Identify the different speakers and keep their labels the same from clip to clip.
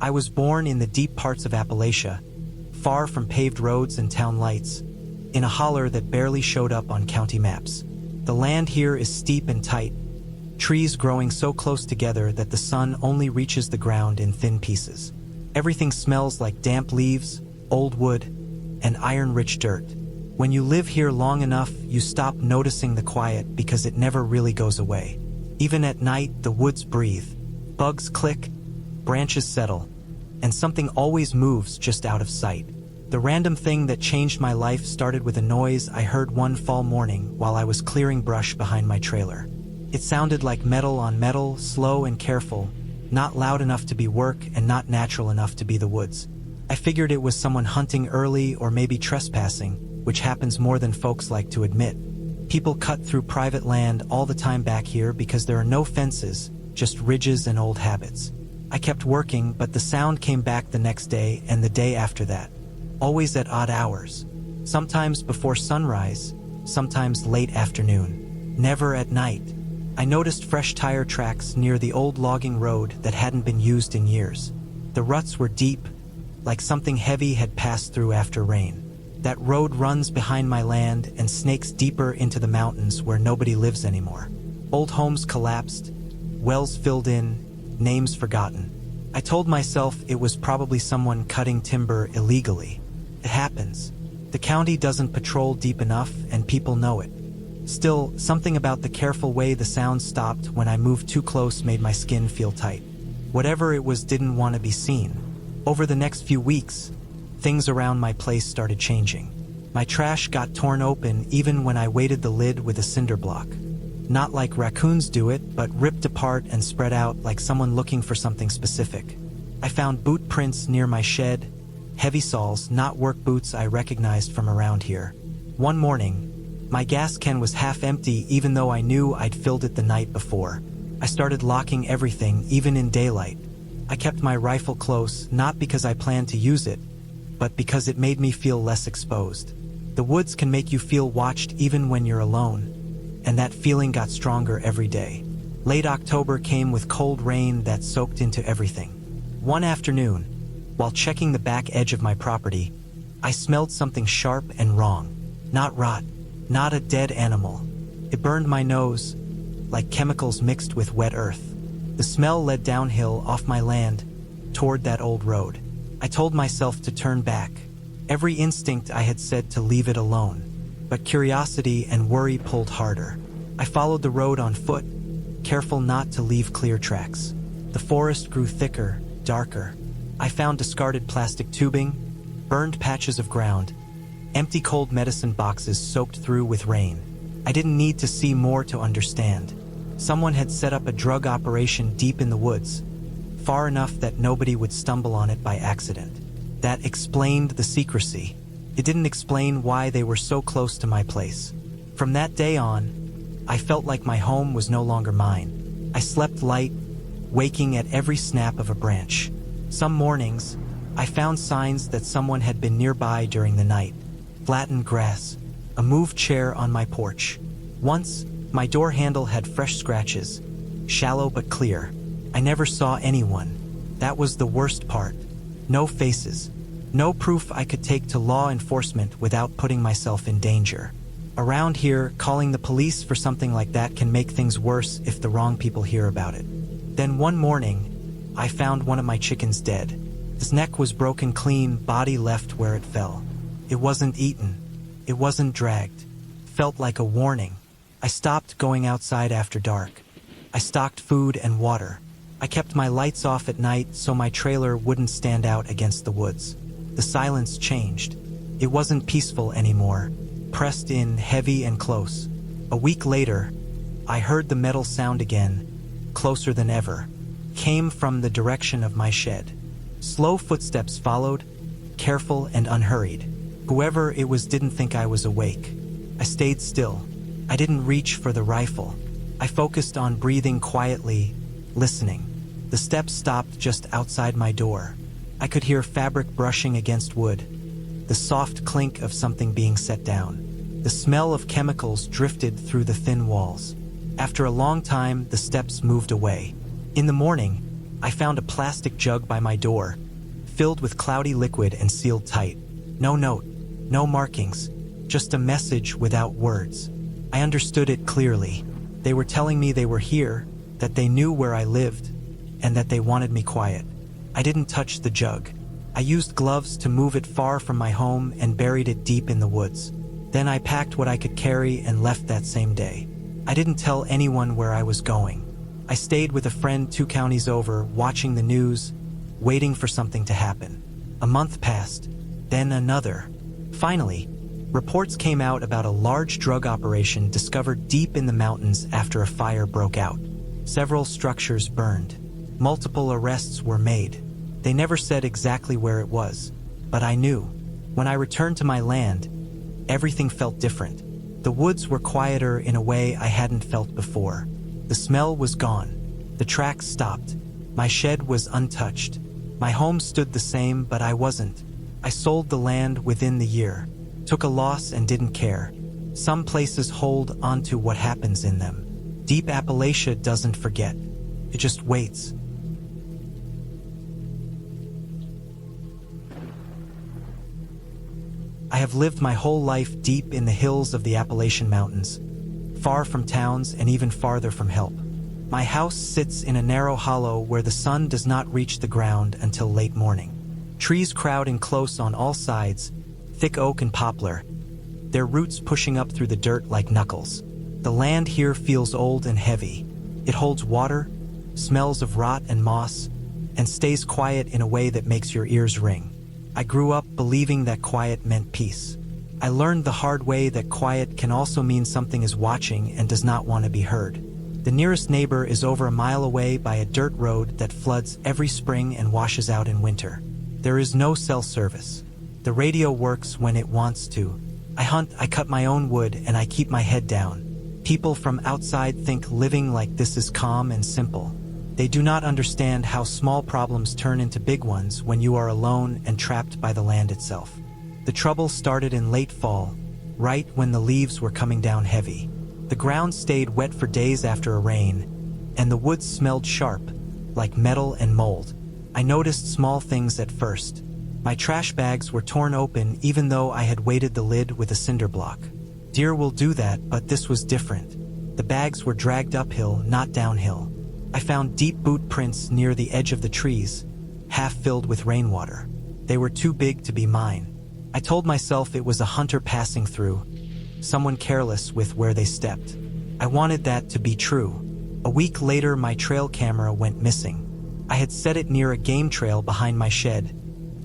Speaker 1: I was born in the deep parts of Appalachia, far from paved roads and town lights, in a holler that barely showed up on county maps. The land here is steep and tight, trees growing so close together that the sun only reaches the ground in thin pieces. Everything smells like damp leaves, old wood, and iron-rich dirt. When you live here long enough, you stop noticing the quiet because it never really goes away. Even at night, the woods breathe. Bugs click, branches settle, and something always moves just out of sight. The random thing that changed my life started with a noise I heard one fall morning while I was clearing brush behind my trailer. It sounded like metal on metal, slow and careful, not loud enough to be work and not natural enough to be the woods. I figured it was someone hunting early or maybe trespassing, which happens more than folks like to admit. People cut through private land all the time back here because there are no fences, just ridges and old habits. I kept working, but the sound came back the next day and the day after that. Always at odd hours. Sometimes before sunrise, sometimes late afternoon. Never at night. I noticed fresh tire tracks near the old logging road that hadn't been used in years. The ruts were deep, like something heavy had passed through after rain. That road runs behind my land and snakes deeper into the mountains where nobody lives anymore. Old homes collapsed, wells filled in, names forgotten. I told myself it was probably someone cutting timber illegally. It happens. The county doesn't patrol deep enough and people know it. Still, something about the careful way the sound stopped when I moved too close made my skin feel tight. Whatever it was didn't want to be seen. Over the next few weeks, things around my place started changing. My trash got torn open even when I weighted the lid with a cinder block. Not like raccoons do it, but ripped apart and spread out like someone looking for something specific. I found boot prints near my shed, heavy soles, not work boots I recognized from around here. One morning, my gas can was half empty even though I knew I'd filled it the night before. I started locking everything, even in daylight. I kept my rifle close, not because I planned to use it, but because it made me feel less exposed. The woods can make you feel watched even when you're alone, and that feeling got stronger every day. Late October came with cold rain that soaked into everything. One afternoon, while checking the back edge of my property, I smelled something sharp and wrong. Not rot, not a dead animal. It burned my nose, like chemicals mixed with wet earth. The smell led downhill off my land, toward that old road. I told myself to turn back. Every instinct I had said to leave it alone, but curiosity and worry pulled harder. I followed the road on foot, careful not to leave clear tracks. The forest grew thicker, darker. I found discarded plastic tubing, burned patches of ground, empty cold medicine boxes soaked through with rain. I didn't need to see more to understand. Someone had set up a drug operation deep in the woods, far enough that nobody would stumble on it by accident. That explained the secrecy. It didn't explain why they were so close to my place. From that day on, I felt like my home was no longer mine. I slept light, waking at every snap of a branch. Some mornings, I found signs that someone had been nearby during the night. Flattened grass, a moved chair on my porch. Once, my door handle had fresh scratches, shallow but clear. I never saw anyone. That was the worst part. No faces. No proof I could take to law enforcement without putting myself in danger. Around here, calling the police for something like that can make things worse if the wrong people hear about it. Then one morning, I found one of my chickens dead. His neck was broken clean, body left where it fell. It wasn't eaten. It wasn't dragged. Felt like a warning. I stopped going outside after dark. I stocked food and water. I kept my lights off at night so my trailer wouldn't stand out against the woods. The silence changed. It wasn't peaceful anymore, pressed in, heavy and close. A week later, I heard the metal sound again, closer than ever. Came from the direction of my shed. Slow footsteps followed, careful and unhurried. Whoever it was didn't think I was awake. I stayed still. I didn't reach for the rifle. I focused on breathing quietly, listening. The steps stopped just outside my door. I could hear fabric brushing against wood, the soft clink of something being set down. The smell of chemicals drifted through the thin walls. After a long time, the steps moved away. In the morning, I found a plastic jug by my door, filled with cloudy liquid and sealed tight. No note, no markings, just a message without words. I understood it clearly. They were telling me they were here, that they knew where I lived, and that they wanted me quiet. I didn't touch the jug. I used gloves to move it far from my home and buried it deep in the woods. Then I packed what I could carry and left that same day. I didn't tell anyone where I was going. I stayed with a friend 2 counties over, watching the news, waiting for something to happen. A month passed, then another. Finally, reports came out about a large drug operation discovered deep in the mountains after a fire broke out. Several structures burned. Multiple arrests were made. They never said exactly where it was, but I knew. When I returned to my land, everything felt different. The woods were quieter in a way I hadn't felt before. The smell was gone. The tracks stopped. My shed was untouched. My home stood the same, but I wasn't. I sold the land within the year, took a loss and didn't care. Some places hold onto what happens in them. Deep Appalachia doesn't forget. It just waits. I have lived my whole life deep in the hills of the Appalachian Mountains, far from towns and even farther from help. My house sits in a narrow hollow where the sun does not reach the ground until late morning. Trees crowd in close on all sides, thick oak and poplar, their roots pushing up through the dirt like knuckles. The land here feels old and heavy. It holds water, smells of rot and moss, and stays quiet in a way that makes your ears ring. I grew up believing that quiet meant peace. I learned the hard way that quiet can also mean something is watching and does not want to be heard. The nearest neighbor is over a mile away by a dirt road that floods every spring and washes out in winter. There is no cell service. The radio works when it wants to. I hunt, I cut my own wood, and I keep my head down. People from outside think living like this is calm and simple. They do not understand how small problems turn into big ones when you are alone and trapped by the land itself. The trouble started in late fall, right when the leaves were coming down heavy. The ground stayed wet for days after a rain, and the woods smelled sharp, like metal and mold. I noticed small things at first. My trash bags were torn open even though I had weighted the lid with a cinder block. Deer will do that, but this was different. The bags were dragged uphill, not downhill. I found deep boot prints near the edge of the trees, half filled with rainwater. They were too big to be mine. I told myself it was a hunter passing through, someone careless with where they stepped. I wanted that to be true. A week later, my trail camera went missing. I had set it near a game trail behind my shed,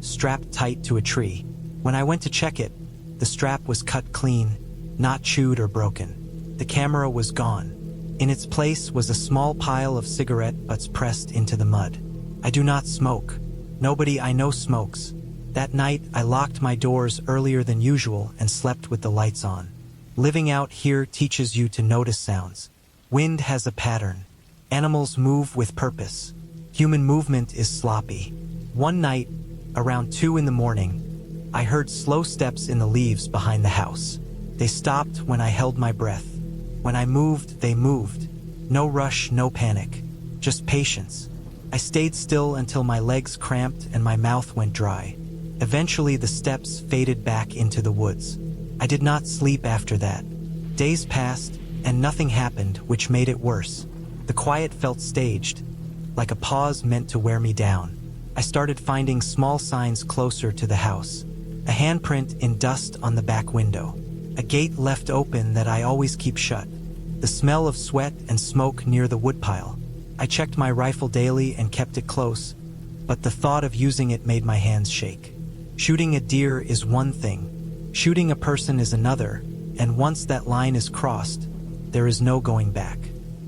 Speaker 1: strapped tight to a tree. When I went to check it, the strap was cut clean, not chewed or broken. The camera was gone. In its place was a small pile of cigarette butts pressed into the mud. I do not smoke. Nobody I know smokes. That night, I locked my doors earlier than usual and slept with the lights on. Living out here teaches you to notice sounds. Wind has a pattern. Animals move with purpose. Human movement is sloppy. One night, around 2 in the morning, I heard slow steps in the leaves behind the house. They stopped when I held my breath. When I moved, they moved. No rush, no panic, just patience. I stayed still until my legs cramped and my mouth went dry. Eventually, the steps faded back into the woods. I did not sleep after that. Days passed, and nothing happened, which made it worse. The quiet felt staged, like a pause meant to wear me down. I started finding small signs closer to the house. A handprint in dust on the back window. A gate left open that I always keep shut. The smell of sweat and smoke near the woodpile. I checked my rifle daily and kept it close, but the thought of using it made my hands shake. Shooting a deer is one thing. Shooting a person is another, and once that line is crossed, there is no going back.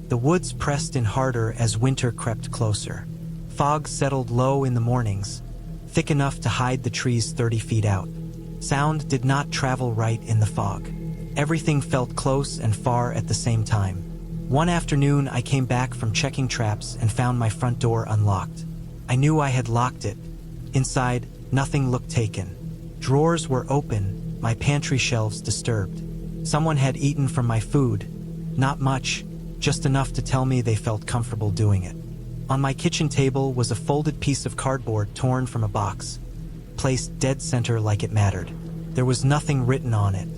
Speaker 1: The woods pressed in harder as winter crept closer. Fog settled low in the mornings, thick enough to hide the trees 30 feet out. Sound did not travel right in the fog. Everything felt close and far at the same time. One afternoon, I came back from checking traps and found my front door unlocked. I knew I had locked it. Inside, nothing looked taken. Drawers were open, my pantry shelves disturbed. Someone had eaten from my food. Not much, just enough to tell me they felt comfortable doing it. On my kitchen table was a folded piece of cardboard torn from a box, placed dead center like it mattered. There was nothing written on it,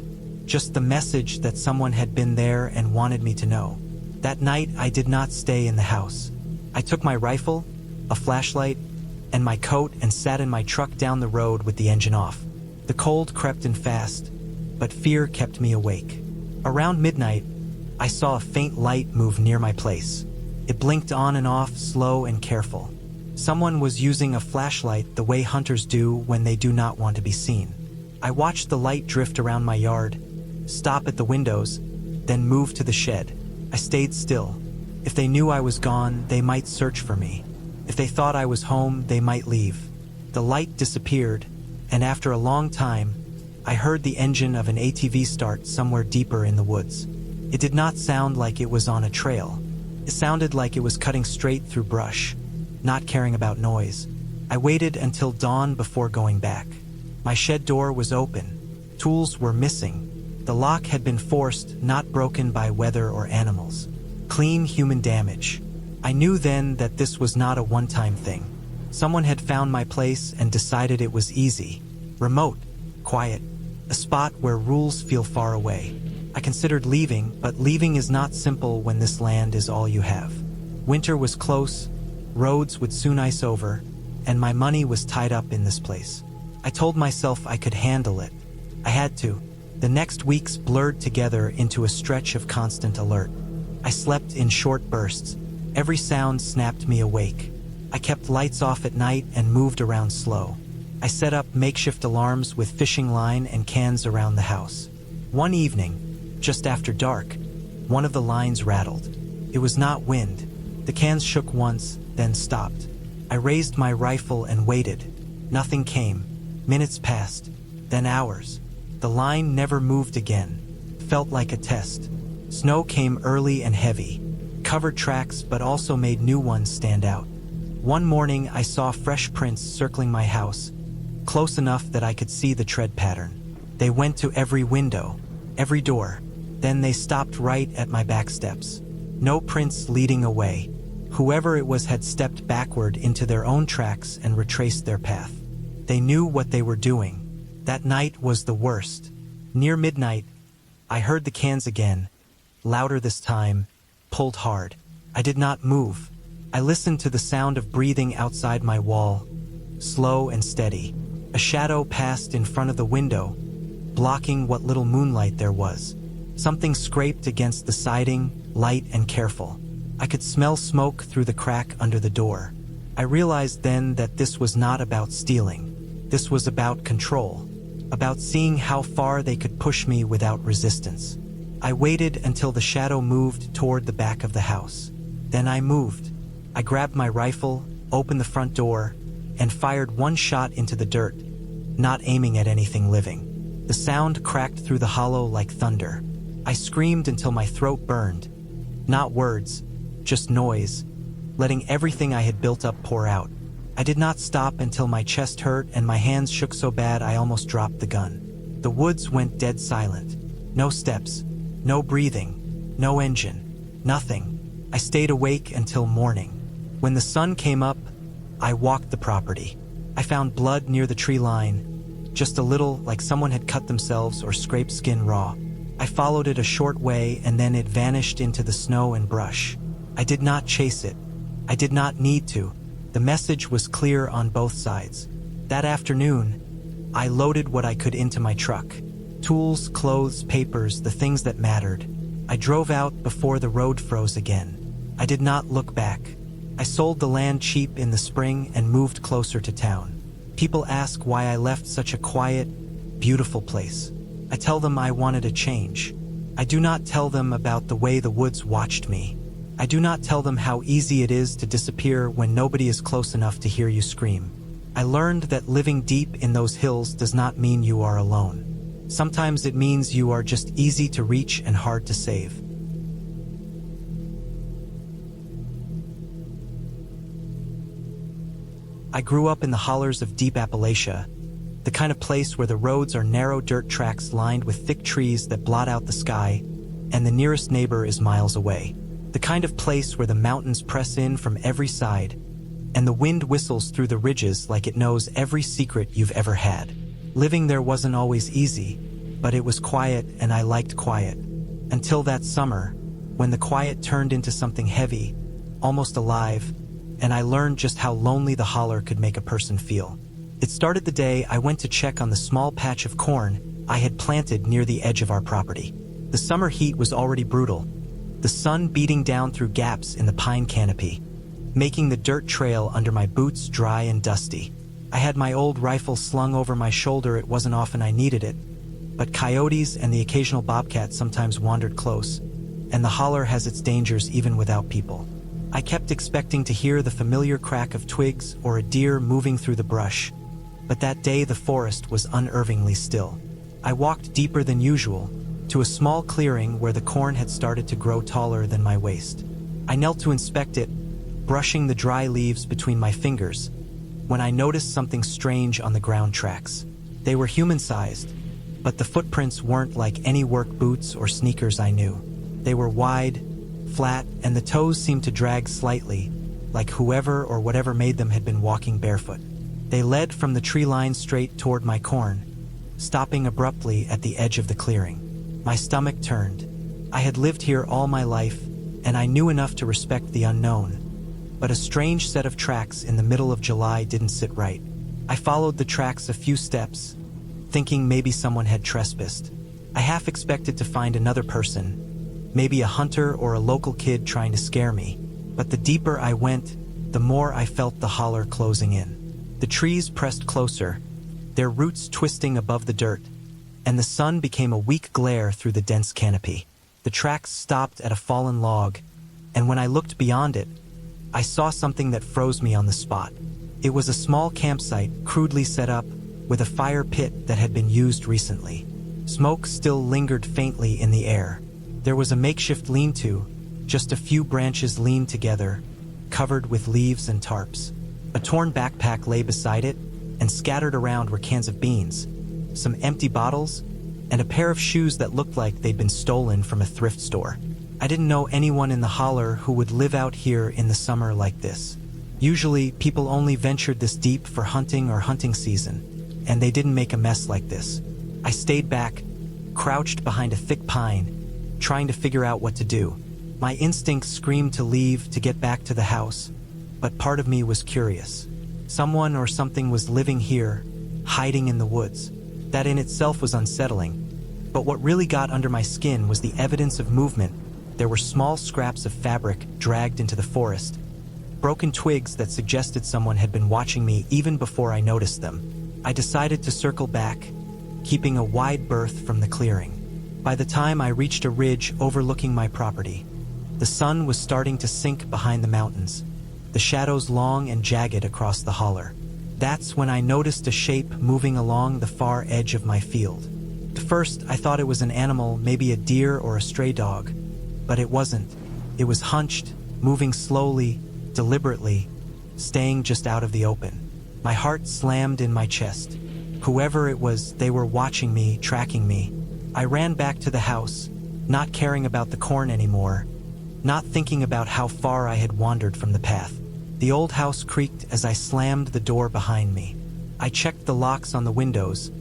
Speaker 1: just the message that someone had been there and wanted me to know. That night, I did not stay in the house. I took my rifle, a flashlight, and my coat and sat in my truck down the road with the engine off. The cold crept in fast, but fear kept me awake. Around midnight, I saw a faint light move near my place. It blinked on and off, slow and careful. Someone was using a flashlight the way hunters do when they do not want to be seen. I watched the light drift around my yard, stop at the windows, then move to the shed. I stayed still. If they knew I was gone, they might search for me. If they thought I was home, they might leave. The light disappeared, and after a long time, I heard the engine of an ATV start somewhere deeper in the woods. It did not sound like it was on a trail. It sounded like it was cutting straight through brush, not caring about noise. I waited until dawn before going back. My shed door was open. Tools were missing. The lock had been forced, not broken by weather or animals. Clean human damage. I knew then that this was not a one-time thing. Someone had found my place and decided it was easy, remote, quiet, a spot where rules feel far away. I considered leaving, but leaving is not simple when this land is all you have. Winter was close, roads would soon ice over, and my money was tied up in this place. I told myself I could handle it. I had to. The next weeks blurred together into a stretch of constant alert. I slept in short bursts. Every sound snapped me awake. I kept lights off at night and moved around slow. I set up makeshift alarms with fishing line and cans around the house. One evening, just after dark, one of the lines rattled. It was not wind. The cans shook once, then stopped. I raised my rifle and waited. Nothing came. Minutes passed, then hours. The line never moved again. Felt like a test. Snow came early and heavy. Covered tracks but also made new ones stand out. One morning I saw fresh prints circling my house, close enough that I could see the tread pattern. They went to every window, every door. Then they stopped right at my back steps. No prints leading away. Whoever it was had stepped backward into their own tracks and retraced their path. They knew what they were doing. That night was the worst. Near midnight, I heard the cans again, louder this time, pulled hard. I did not move. I listened to the sound of breathing outside my wall, slow and steady. A shadow passed in front of the window, blocking what little moonlight there was. Something scraped against the siding, light and careful. I could smell smoke through the crack under the door. I realized then that this was not about stealing. This was about control, about seeing how far they could push me without resistance. I waited until the shadow moved toward the back of the house. Then I moved. I grabbed my rifle, opened the front door, and fired one shot into the dirt, not aiming at anything living. The sound cracked through the hollow like thunder. I screamed until my throat burned. Not words, just noise, letting everything I had built up pour out. I did not stop until my chest hurt and my hands shook so bad I almost dropped the gun. The woods went dead silent. No steps, no breathing, no engine, nothing. I stayed awake until morning. When the sun came up, I walked the property. I found blood near the tree line, just a little, like someone had cut themselves or scraped skin raw. I followed it a short way and then it vanished into the snow and brush. I did not chase it. I did not need to. The message was clear on both sides. That afternoon, I loaded what I could into my truck. Tools, clothes, papers, the things that mattered. I drove out before the road froze again. I did not look back. I sold the land cheap in the spring and moved closer to town. People ask why I left such a quiet, beautiful place. I tell them I wanted a change. I do not tell them about the way the woods watched me. I do not tell them how easy it is to disappear when nobody is close enough to hear you scream. I learned that living deep in those hills does not mean you are alone. Sometimes it means you are just easy to reach and hard to save. I grew up in the hollers of deep Appalachia, the kind of place where the roads are narrow dirt tracks lined with thick trees that blot out the sky, and the nearest neighbor is miles away. The kind of place where the mountains press in from every side, and the wind whistles through the ridges like it knows every secret you've ever had. Living there wasn't always easy, but it was quiet and I liked quiet. Until that summer, when the quiet turned into something heavy, almost alive, and I learned just how lonely the holler could make a person feel. It started the day I went to check on the small patch of corn I had planted near the edge of our property. The summer heat was already brutal, the sun beating down through gaps in the pine canopy, making the dirt trail under my boots dry and dusty. I had my old rifle slung over my shoulder. It wasn't often I needed it, but coyotes and the occasional bobcat sometimes wandered close, and the holler has its dangers even without people. I kept expecting to hear the familiar crack of twigs or a deer moving through the brush, but that day the forest was unnervingly still. I walked deeper than usual, to a small clearing where the corn had started to grow taller than my waist. I knelt to inspect it, brushing the dry leaves between my fingers, when I noticed something strange on the ground tracks. They were human-sized, but the footprints weren't like any work boots or sneakers I knew. They were wide, flat, and the toes seemed to drag slightly, like whoever or whatever made them had been walking barefoot. They led from the tree line straight toward my corn, stopping abruptly at the edge of the clearing. My stomach turned. I had lived here all my life, and I knew enough to respect the unknown. But a strange set of tracks in the middle of July didn't sit right. I followed the tracks a few steps, thinking maybe someone had trespassed. I half expected to find another person, maybe a hunter or a local kid trying to scare me. But the deeper I went, the more I felt the holler closing in. The trees pressed closer, their roots twisting above the dirt, and the sun became a weak glare through the dense canopy. The tracks stopped at a fallen log, and when I looked beyond it, I saw something that froze me on the spot. It was a small campsite, crudely set up, with a fire pit that had been used recently. Smoke still lingered faintly in the air. There was a makeshift lean-to, just a few branches leaned together, covered with leaves and tarps. A torn backpack lay beside it, and scattered around were cans of beans, some empty bottles, and a pair of shoes that looked like they'd been stolen from a thrift store. I didn't know anyone in the holler who would live out here in the summer like this. Usually, people only ventured this deep for hunting or hunting season, and they didn't make a mess like this. I stayed back, crouched behind a thick pine, trying to figure out what to do. My instincts screamed to leave, to get back to the house, but part of me was curious. Someone or something was living here, hiding in the woods. That in itself was unsettling, but what really got under my skin was the evidence of movement. There were small scraps of fabric dragged into the forest, broken twigs that suggested someone had been watching me even before I noticed them. I decided to circle back, keeping a wide berth from the clearing. By the time I reached a ridge overlooking my property, the sun was starting to sink behind the mountains, the shadows long and jagged across the holler. That's when I noticed a shape moving along the far edge of my field. At first, I thought it was an animal, maybe a deer or a stray dog, but it wasn't. It was hunched, moving slowly, deliberately, staying just out of the open. My heart slammed in my chest. Whoever it was, they were watching me, tracking me. I ran back to the house, not caring about the corn anymore, not thinking about how far I had wandered from the path. The old house creaked as I slammed the door behind me. I checked the locks on the windows,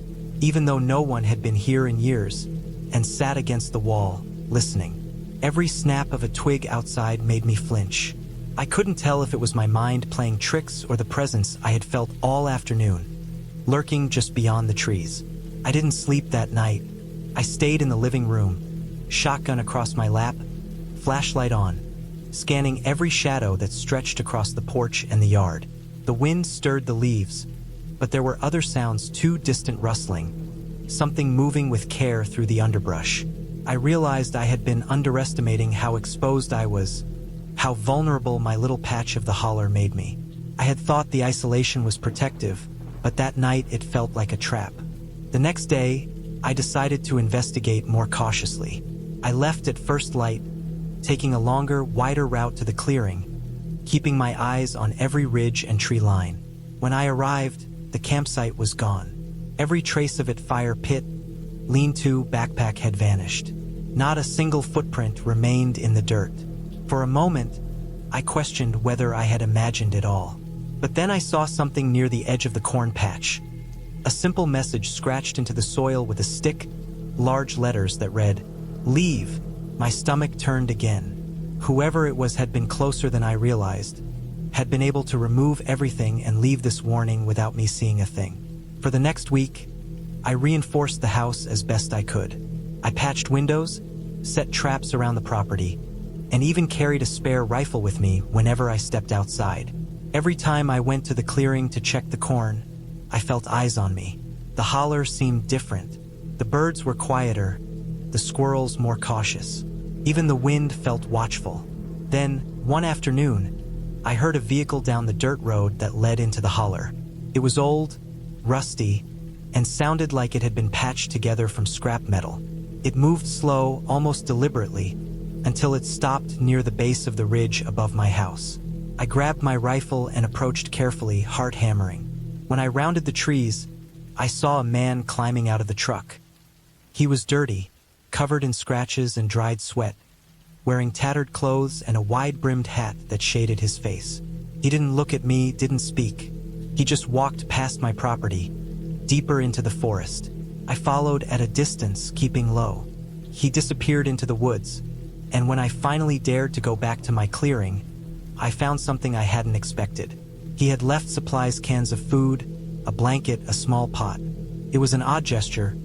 Speaker 1: even though no one had been here in years, and sat against the wall, listening. Every snap of a twig outside made me flinch. I couldn't tell if it was my mind playing tricks or the presence I had felt all afternoon, lurking just beyond the trees. I didn't sleep that night. I stayed in the living room, shotgun across my lap, flashlight on, scanning every shadow that stretched across the porch and the yard. The wind stirred the leaves, but there were other sounds too: distant rustling, something moving with care through the underbrush. I realized I had been underestimating how exposed I was, how vulnerable my little patch of the holler made me. I had thought the isolation was protective, but that night it felt like a trap. The next day, I decided to investigate more cautiously. I left at first light, taking a longer, wider route to the clearing, keeping my eyes on every ridge and tree line. When I arrived, the campsite was gone. Every trace of it, fire pit, lean-to, backpack, had vanished. Not a single footprint remained in the dirt. For a moment, I questioned whether I had imagined it all. But then I saw something near the edge of the corn patch. A simple message scratched into the soil with a stick, large letters that read, "Leave." My stomach turned again. Whoever it was had been closer than I realized, had been able to remove everything and leave this warning without me seeing a thing. For the next week, I reinforced the house as best I could. I patched windows, set traps around the property, and even carried a spare rifle with me whenever I stepped outside. Every time I went to the clearing to check the corn, I felt eyes on me. The holler seemed different. The birds were quieter, the squirrels more cautious. Even the wind felt watchful. Then, one afternoon, I heard a vehicle down the dirt road that led into the holler. It was old, rusty, and sounded like it had been patched together from scrap metal. It moved slow, almost deliberately, until it stopped near the base of the ridge above my house. I grabbed my rifle and approached carefully, heart hammering. When I rounded the trees, I saw a man climbing out of the truck. He was dirty, covered in scratches and dried sweat, wearing tattered clothes and a wide-brimmed hat that shaded his face. He didn't look at me, didn't speak. He just walked past my property, deeper into the forest. I followed at a distance, keeping low. He disappeared into the woods, and when I finally dared to go back to my clearing, I found something I hadn't expected. He had left supplies, cans of food, a blanket, a small pot. It was an odd gesture,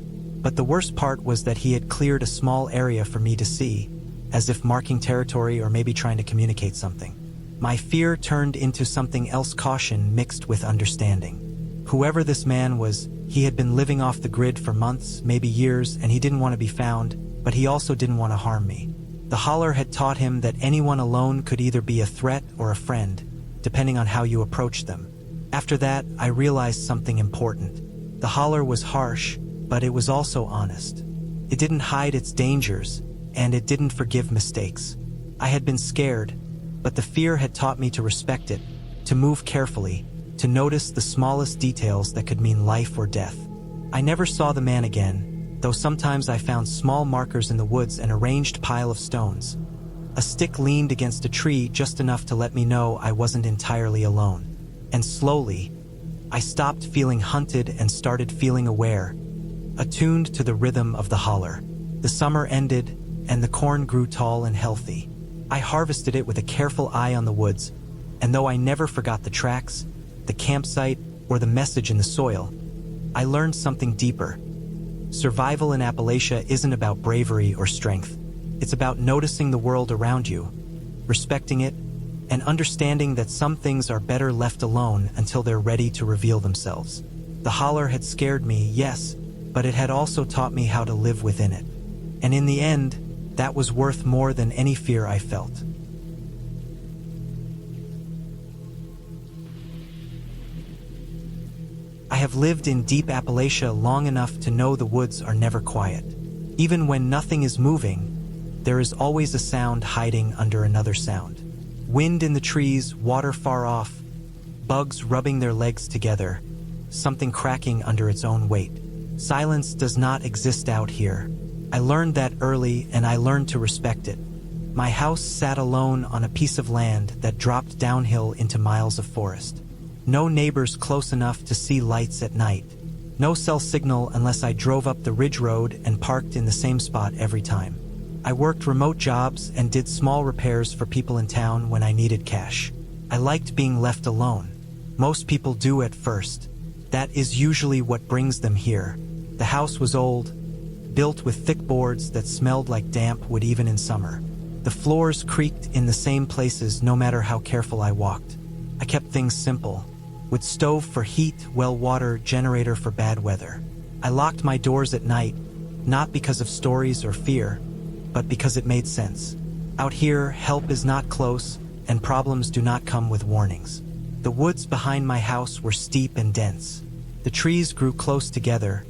Speaker 1: but the worst part was that he had cleared a small area for me to see, as if marking territory or maybe trying to communicate something. My fear turned into something else, caution mixed with understanding. Whoever this man was, he had been living off the grid for months, maybe years, and he didn't want to be found, but he also didn't want to harm me. The holler had taught him that anyone alone could either be a threat or a friend, depending on how you approach them. After that, I realized something important. The holler was harsh, but it was also honest. It didn't hide its dangers, and it didn't forgive mistakes. I had been scared, but the fear had taught me to respect it, to move carefully, to notice the smallest details that could mean life or death. I never saw the man again, though sometimes I found small markers in the woods and a arranged pile of stones. A stick leaned against a tree just enough to let me know I wasn't entirely alone. And slowly, I stopped feeling hunted and started feeling aware, attuned to the rhythm of the holler. The summer ended, and the corn grew tall and healthy. I harvested it with a careful eye on the woods, and though I never forgot the tracks, the campsite, or the message in the soil, I learned something deeper. Survival in Appalachia isn't about bravery or strength. It's about noticing the world around you, respecting it, and understanding that some things are better left alone until they're ready to reveal themselves. The holler had scared me, yes, but it had also taught me how to live within it. And in the end, that was worth more than any fear I felt. I have lived in deep Appalachia long enough to know the woods are never quiet. Even when nothing is moving, there is always a sound hiding under another sound. Wind in the trees, water far off, bugs rubbing their legs together, something cracking under its own weight. Silence does not exist out here. I learned that early, and I learned to respect it. My house sat alone on a piece of land that dropped downhill into miles of forest. No neighbors close enough to see lights at night. No cell signal unless I drove up the ridge road and parked in the same spot every time. I worked remote jobs and did small repairs for people in town when I needed cash. I liked being left alone. Most people do at first. That is usually what brings them here. The house was old, built with thick boards that smelled like damp wood even in summer. The floors creaked in the same places no matter how careful I walked. I kept things simple, with stove for heat, well water, generator for bad weather. I locked my doors at night, not because of stories or fear, but because it made sense. Out here, help is not close, and problems do not come with warnings. The woods behind my house were steep and dense. The trees grew close together,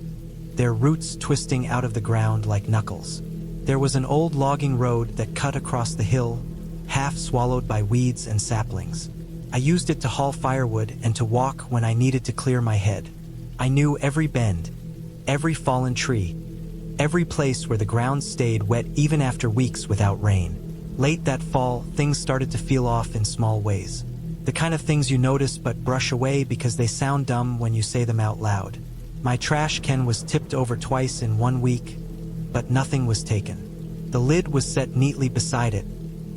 Speaker 1: their roots twisting out of the ground like knuckles. There was an old logging road that cut across the hill, half swallowed by weeds and saplings. I used it to haul firewood and to walk when I needed to clear my head. I knew every bend, every fallen tree, every place where the ground stayed wet even after weeks without rain. Late that fall, things started to feel off in small ways. The kind of things you notice but brush away because they sound dumb when you say them out loud. My trash can was tipped over twice in 1 week, but nothing was taken. The lid was set neatly beside it,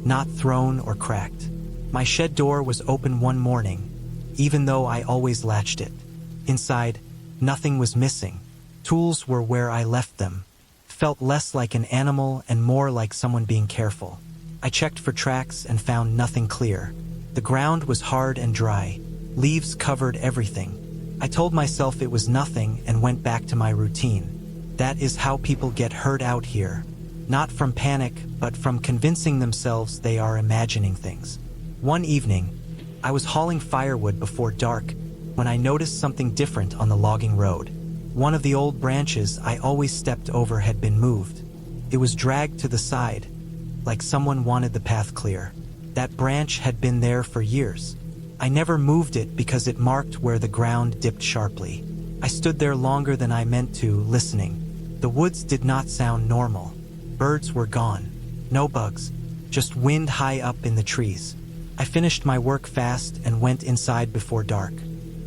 Speaker 1: not thrown or cracked. My shed door was open one morning, even though I always latched it. Inside, nothing was missing. Tools were where I left them. Felt less like an animal and more like someone being careful. I checked for tracks and found nothing clear. The ground was hard and dry. Leaves covered everything. I told myself it was nothing and went back to my routine. That is how people get hurt out here. Not from panic, but from convincing themselves they are imagining things. One evening, I was hauling firewood before dark when I noticed something different on the logging road. One of the old branches I always stepped over had been moved. It was dragged to the side, like someone wanted the path clear. That branch had been there for years. I never moved it because it marked where the ground dipped sharply. I stood there longer than I meant to, listening. The woods did not sound normal. Birds were gone. No bugs, just wind high up in the trees. I finished my work fast and went inside before dark.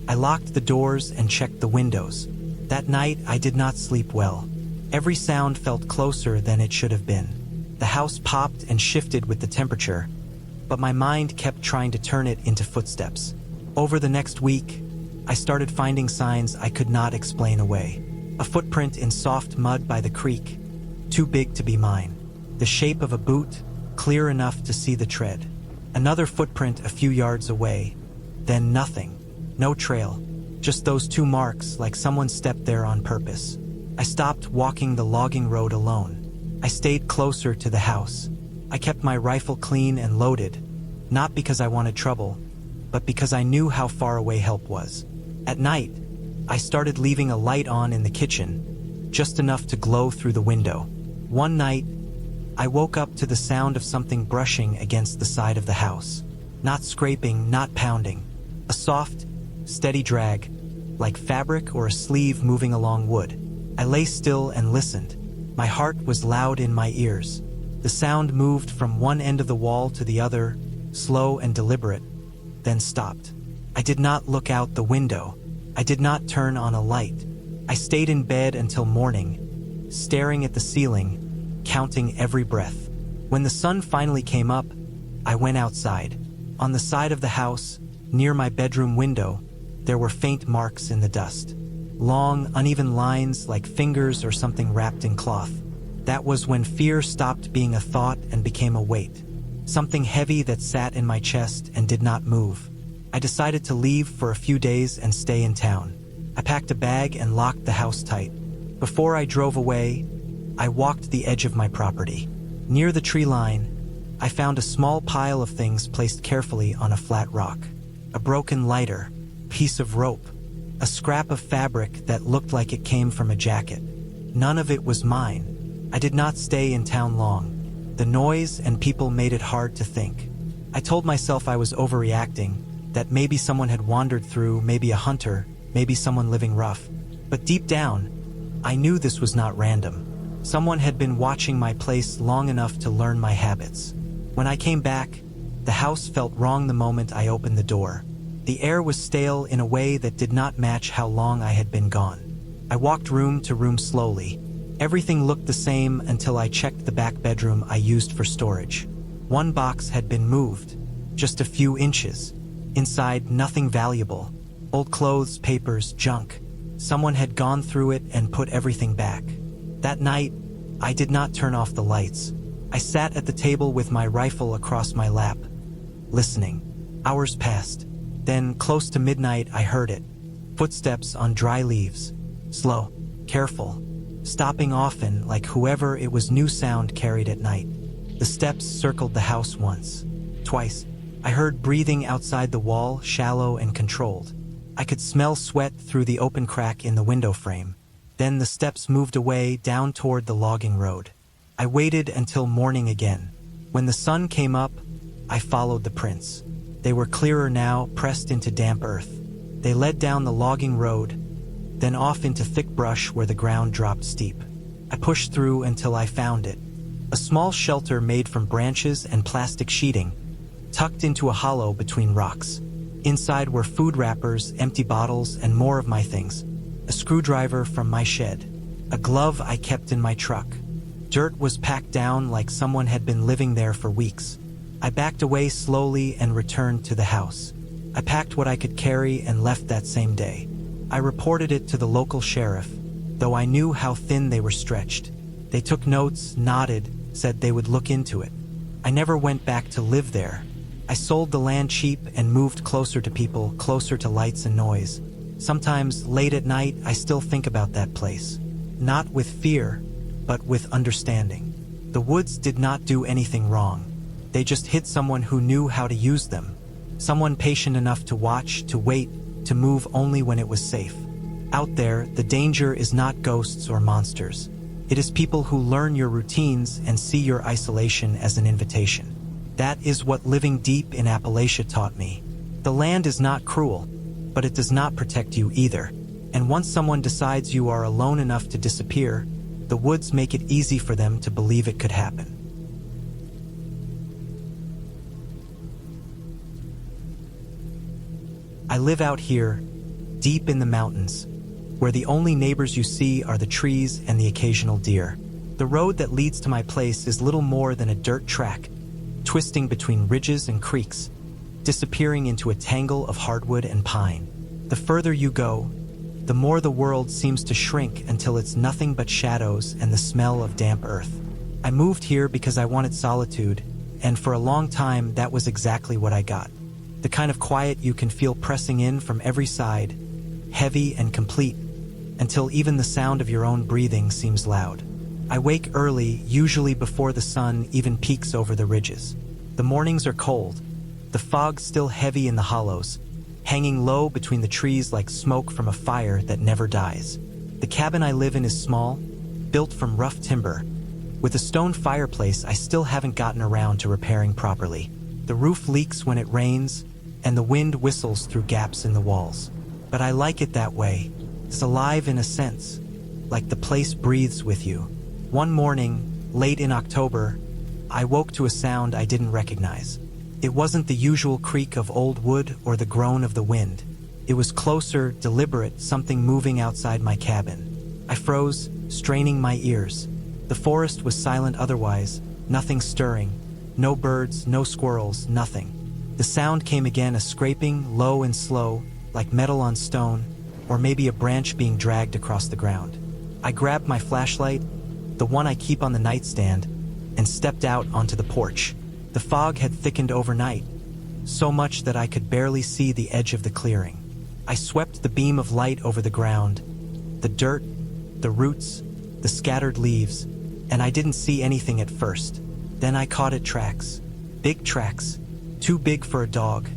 Speaker 1: I locked the doors and checked the windows. That night, I did not sleep well. Every sound felt closer than it should have been. The house popped and shifted with the temperature, but my mind kept trying to turn it into footsteps. Over the next week, I started finding signs I could not explain away. A footprint in soft mud by the creek, too big to be mine. The shape of a boot, clear enough to see the tread. Another footprint a few yards away. Then nothing. No trail. Just those two marks, like someone stepped there on purpose. I stopped walking the logging road alone. I stayed closer to the house. I kept my rifle clean and loaded, not because I wanted trouble, but because I knew how far away help was. At night, I started leaving a light on in the kitchen, just enough to glow through the window. One night, I woke up to the sound of something brushing against the side of the house. Not scraping, not pounding. A soft, steady drag, like fabric or a sleeve moving along wood. I lay still and listened. My heart was loud in my ears. The sound moved from one end of the wall to the other, slow and deliberate, then stopped. I did not look out the window. I did not turn on a light. I stayed in bed until morning, staring at the ceiling, counting every breath. When the sun finally came up, I went outside. On the side of the house, near my bedroom window, there were faint marks in the dust. Long, uneven lines like fingers or something wrapped in cloth. That was when fear stopped being a thought and became a weight. Something heavy that sat in my chest and did not move. I decided to leave for a few days and stay in town. I packed a bag and locked the house tight. Before I drove away, I walked the edge of my property. Near the tree line, I found a small pile of things placed carefully on a flat rock. A broken lighter, piece of rope, a scrap of fabric that looked like it came from a jacket. None of it was mine. I did not stay in town long. The noise and people made it hard to think. I told myself I was overreacting, that maybe someone had wandered through, maybe a hunter, maybe someone living rough. But deep down, I knew this was not random. Someone had been watching my place long enough to learn my habits. When I came back, the house felt wrong the moment I opened the door. The air was stale in a way that did not match how long I had been gone. I walked room to room slowly. Everything looked the same until I checked the back bedroom I used for storage. One box had been moved, just a few inches. Inside, nothing valuable. Old clothes, papers, junk. Someone had gone through it and put everything back. That night, I did not turn off the lights. I sat at the table with my rifle across my lap, listening. Hours passed. Then, close to midnight, I heard it. Footsteps on dry leaves. Slow, careful, stopping often, like whoever it was new sound carried at night. The steps circled the house once, twice. I heard breathing outside the wall, shallow and controlled. I could smell sweat through the open crack in the window frame. Then the steps moved away down toward the logging road. I waited until morning again. When the sun came up, I followed the prints. They were clearer now, pressed into damp earth. They led down the logging road, then off into thick brush where the ground dropped steep. I pushed through until I found it. A small shelter made from branches and plastic sheeting, tucked into a hollow between rocks. Inside were food wrappers, empty bottles, and more of my things. A screwdriver from my shed. A glove I kept in my truck. Dirt was packed down like someone had been living there for weeks. I backed away slowly and returned to the house. I packed what I could carry and left that same day. I reported it to the local sheriff, though I knew how thin they were stretched. They took notes, nodded, said they would look into it. I never went back to live there. I sold the land cheap and moved closer to people, closer to lights and noise. Sometimes, late at night, I still think about that place. Not with fear, but with understanding. The woods did not do anything wrong. They just hit someone who knew how to use them. Someone patient enough to watch, to wait, to move only when it was safe. Out there, the danger is not ghosts or monsters. It is people who learn your routines and see your isolation as an invitation. That is what living deep in Appalachia taught me. The land is not cruel, but it does not protect you either. And once someone decides you are alone enough to disappear, the woods make it easy for them to believe it could happen. I live out here, deep in the mountains, where the only neighbors you see are the trees and the occasional deer. The road that leads to my place is little more than a dirt track, twisting between ridges and creeks, disappearing into a tangle of hardwood and pine. The further you go, the more the world seems to shrink until it's nothing but shadows and the smell of damp earth. I moved here because I wanted solitude, and for a long time that was exactly what I got. The kind of quiet you can feel pressing in from every side, heavy and complete, until even the sound of your own breathing seems loud. I wake early, usually before the sun even peeks over the ridges. The mornings are cold, the fog still heavy in the hollows, hanging low between the trees like smoke from a fire that never dies. The cabin I live in is small, built from rough timber. With a stone fireplace I still haven't gotten around to repairing properly. The roof leaks when it rains, and the wind whistles through gaps in the walls. But I like it that way. It's alive in a sense, like the place breathes with you. One morning, late in October, I woke to a sound I didn't recognize. It wasn't the usual creak of old wood or the groan of the wind. It was closer, deliberate, something moving outside my cabin. I froze, straining my ears. The forest was silent otherwise, nothing stirring. No birds, no squirrels, nothing. The sound came again, a scraping, low and slow, like metal on stone, or maybe a branch being dragged across the ground. I grabbed my flashlight, the one I keep on the nightstand, and stepped out onto the porch. The fog had thickened overnight, so much that I could barely see the edge of the clearing. I swept the beam of light over the ground, the dirt, the roots, the scattered leaves, and I didn't see anything at first. Then I caught at tracks. Big tracks. Too big for a dog.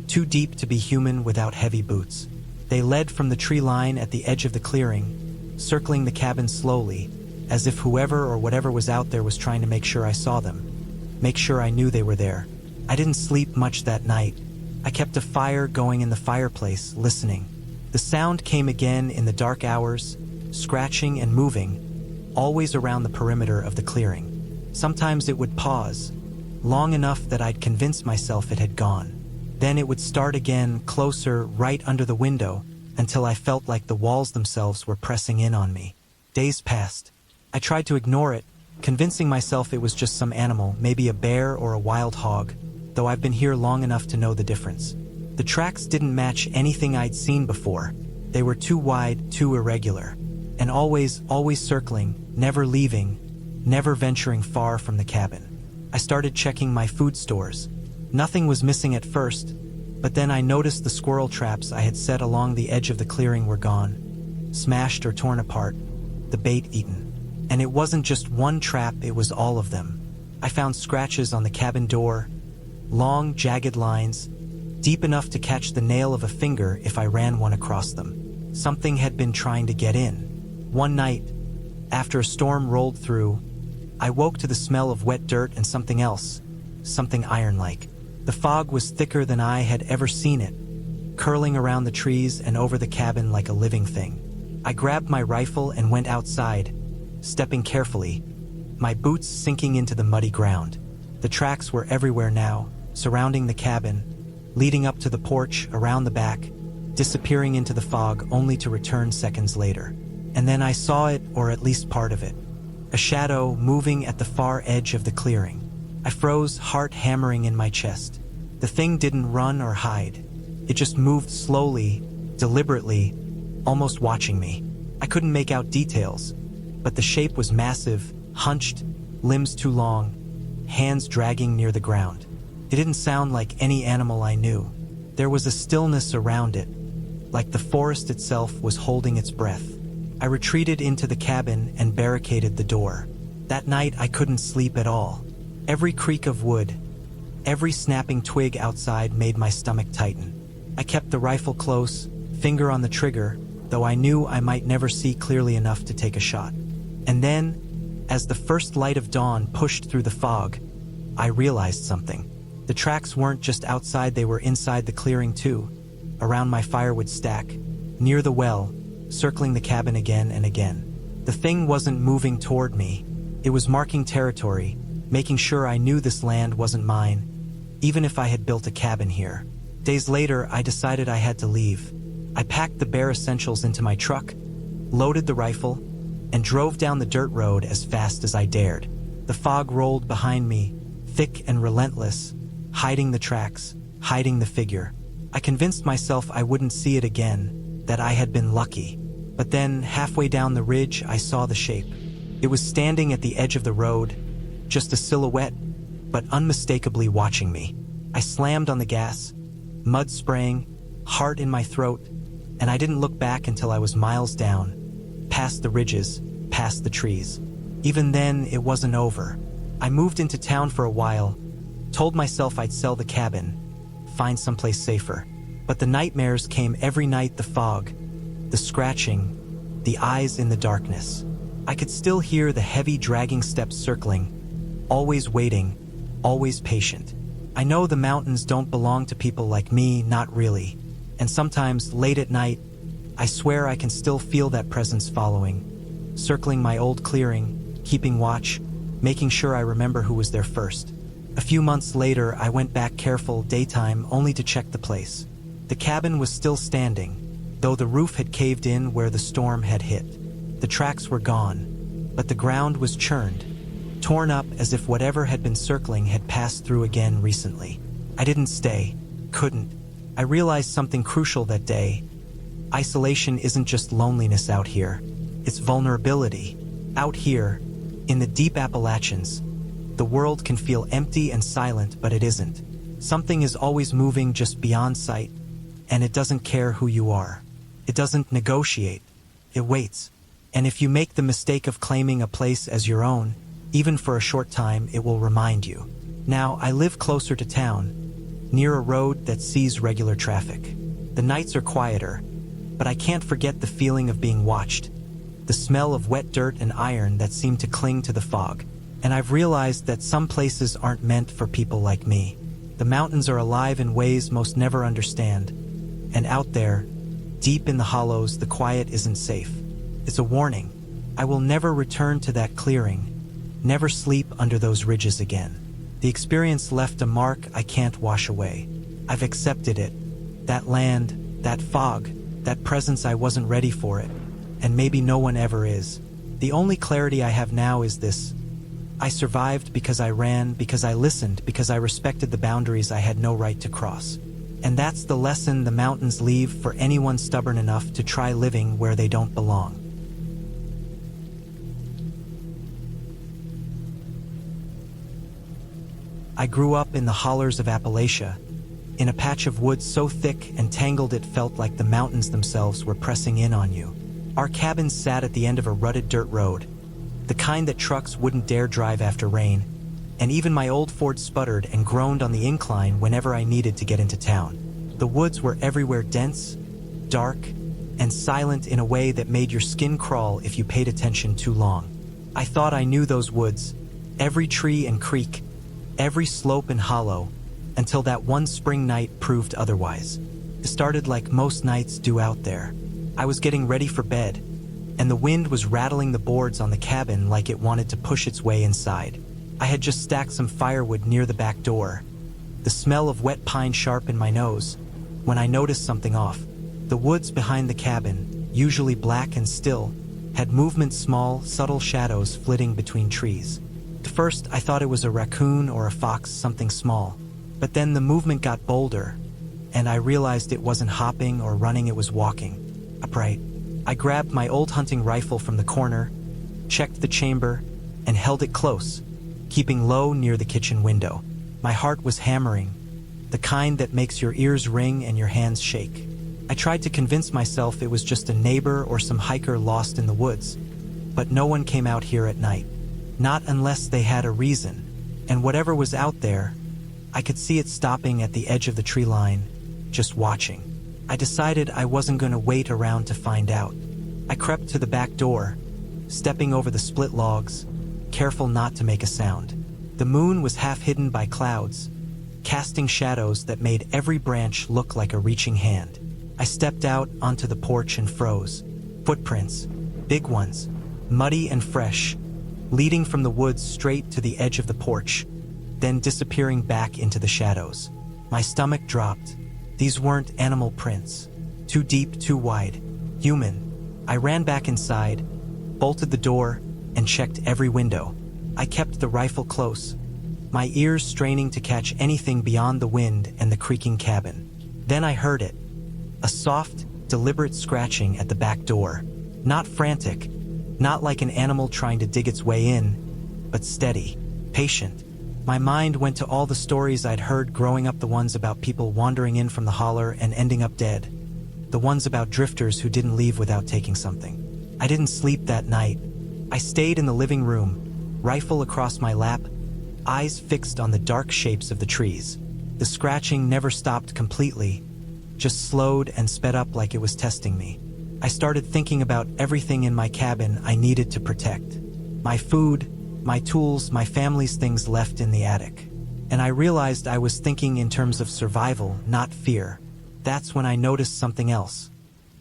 Speaker 1: Too deep to be human without heavy boots. They led from the tree line at the edge of the clearing, circling the cabin slowly, as if whoever or whatever was out there was trying to make sure I saw them. Make sure I knew they were there. I didn't sleep much that night. I kept a fire going in the fireplace, listening. The sound came again in the dark hours, scratching and moving, always around the perimeter of the clearing. Sometimes it would pause, long enough that I'd convince myself it had gone. Then it would start again, closer, right under the window, until I felt like the walls themselves were pressing in on me. Days passed. I tried to ignore it, convincing myself it was just some animal, maybe a bear or a wild hog, though I've been here long enough to know the difference. The tracks didn't match anything I'd seen before. They were too wide, too irregular, and always circling, never leaving, never venturing far from the cabin. I started checking my food stores. Nothing was missing at first, but then I noticed the squirrel traps I had set along the edge of the clearing were gone, smashed or torn apart, the bait eaten. And it wasn't just one trap, it was all of them. I found scratches on the cabin door, long, jagged lines, deep enough to catch the nail of a finger if I ran one across them. Something had been trying to get in. One night, after a storm rolled through, I woke to the smell of wet dirt and something else, something iron-like. The fog was thicker than I had ever seen it, curling around the trees and over the cabin like a living thing. I grabbed my rifle and went outside, stepping carefully, my boots sinking into the muddy ground. The tracks were everywhere now, surrounding the cabin, leading up to the porch, around the back, disappearing into the fog only to return seconds later. And then I saw it, or at least part of it. A shadow moving at the far edge of the clearing. I froze, heart hammering in my chest. The thing didn't run or hide. It just moved slowly, deliberately, almost watching me. I couldn't make out details, but the shape was massive, hunched, limbs too long, hands dragging near the ground. It didn't sound like any animal I knew. There was a stillness around it, like the forest itself was holding its breath. I retreated into the cabin and barricaded the door. That night I couldn't sleep at all. Every creak of wood, every snapping twig outside made my stomach tighten. I kept the rifle close, finger on the trigger, though I knew I might never see clearly enough to take a shot. And then, as the first light of dawn pushed through the fog, I realized something. The tracks weren't just outside, they were inside the clearing too, around my firewood stack, near the well, circling the cabin again and again. The thing wasn't moving toward me. It was marking territory, making sure I knew this land wasn't mine, even if I had built a cabin here. Days later, I decided I had to leave. I packed the bare essentials into my truck, loaded the rifle, and drove down the dirt road as fast as I dared. The fog rolled behind me, thick and relentless, hiding the tracks, hiding the figure. I convinced myself I wouldn't see it again, that I had been lucky. But then, halfway down the ridge, I saw the shape. It was standing at the edge of the road, just a silhouette, but unmistakably watching me. I slammed on the gas, mud spraying, heart in my throat, and I didn't look back until I was miles down, past the ridges, past the trees. Even then, it wasn't over. I moved into town for a while, told myself I'd sell the cabin, find someplace safer. But the nightmares came every night, the fog, the scratching, the eyes in the darkness. I could still hear the heavy dragging steps circling, always waiting, always patient. I know the mountains don't belong to people like me, not really. And sometimes, late at night, I swear I can still feel that presence following, circling my old clearing, keeping watch, making sure I remember who was there first. A few months later, I went back careful, daytime, only to check the place. The cabin was still standing, though the roof had caved in where the storm had hit. The tracks were gone, but the ground was churned, torn up as if whatever had been circling had passed through again recently. I didn't stay, couldn't. I realized something crucial that day. Isolation isn't just loneliness out here, it's vulnerability. Out here, in the deep Appalachians, the world can feel empty and silent, but it isn't. Something is always moving just beyond sight, and it doesn't care who you are. It doesn't negotiate, it waits. And if you make the mistake of claiming a place as your own, even for a short time, it will remind you. Now, I live closer to town, near a road that sees regular traffic. The nights are quieter, but I can't forget the feeling of being watched, the smell of wet dirt and iron that seemed to cling to the fog. And I've realized that some places aren't meant for people like me. The mountains are alive in ways most never understand. And out there, deep in the hollows, the quiet isn't safe. It's a warning. I will never return to that clearing, never sleep under those ridges again. The experience left a mark I can't wash away. I've accepted it. That land, that fog, that presence, I wasn't ready for it. And maybe no one ever is. The only clarity I have now is this. I survived because I ran, because I listened, because I respected the boundaries I had no right to cross. And that's the lesson the mountains leave for anyone stubborn enough to try living where they don't belong. I grew up in the hollers of Appalachia, in a patch of woods so thick and tangled it felt like the mountains themselves were pressing in on you. Our cabin sat at the end of a rutted dirt road, the kind that trucks wouldn't dare drive after rain, and even my old Ford sputtered and groaned on the incline whenever I needed to get into town. The woods were everywhere, dense, dark, and silent in a way that made your skin crawl if you paid attention too long. I thought I knew those woods, every tree and creek, every slope and hollow, until that one spring night proved otherwise. It started like most nights do out there. I was getting ready for bed, and the wind was rattling the boards on the cabin like it wanted to push its way inside. I had just stacked some firewood near the back door, the smell of wet pine sharp in my nose, when I noticed something off. The woods behind the cabin, usually black and still, had movement, small, subtle shadows flitting between trees. At first, I thought it was a raccoon or a fox, something small. But then the movement got bolder, and I realized it wasn't hopping or running, it was walking. Upright. I grabbed my old hunting rifle from the corner, checked the chamber, and held it close, keeping low near the kitchen window. My heart was hammering, the kind that makes your ears ring and your hands shake. I tried to convince myself it was just a neighbor or some hiker lost in the woods, but no one came out here at night. Not unless they had a reason. And whatever was out there, I could see it stopping at the edge of the tree line, just watching. I decided I wasn't going to wait around to find out. I crept to the back door, stepping over the split logs, careful not to make a sound. The moon was half hidden by clouds, casting shadows that made every branch look like a reaching hand. I stepped out onto the porch and froze. Footprints, big ones, muddy and fresh, leading from the woods straight to the edge of the porch, then disappearing back into the shadows. My stomach dropped. These weren't animal prints. Too deep, too wide. Human. I ran back inside, bolted the door, and checked every window. I kept the rifle close, my ears straining to catch anything beyond the wind and the creaking cabin. Then I heard it. A soft, deliberate scratching at the back door. Not frantic, not like an animal trying to dig its way in, but steady, patient. My mind went to all the stories I'd heard growing up, the ones about people wandering in from the holler and ending up dead. The ones about drifters who didn't leave without taking something. I didn't sleep that night. I stayed in the living room, rifle across my lap, eyes fixed on the dark shapes of the trees. The scratching never stopped completely, just slowed and sped up like it was testing me. I started thinking about everything in my cabin I needed to protect. My food, my tools, my family's things left in the attic. And I realized I was thinking in terms of survival, not fear. That's when I noticed something else.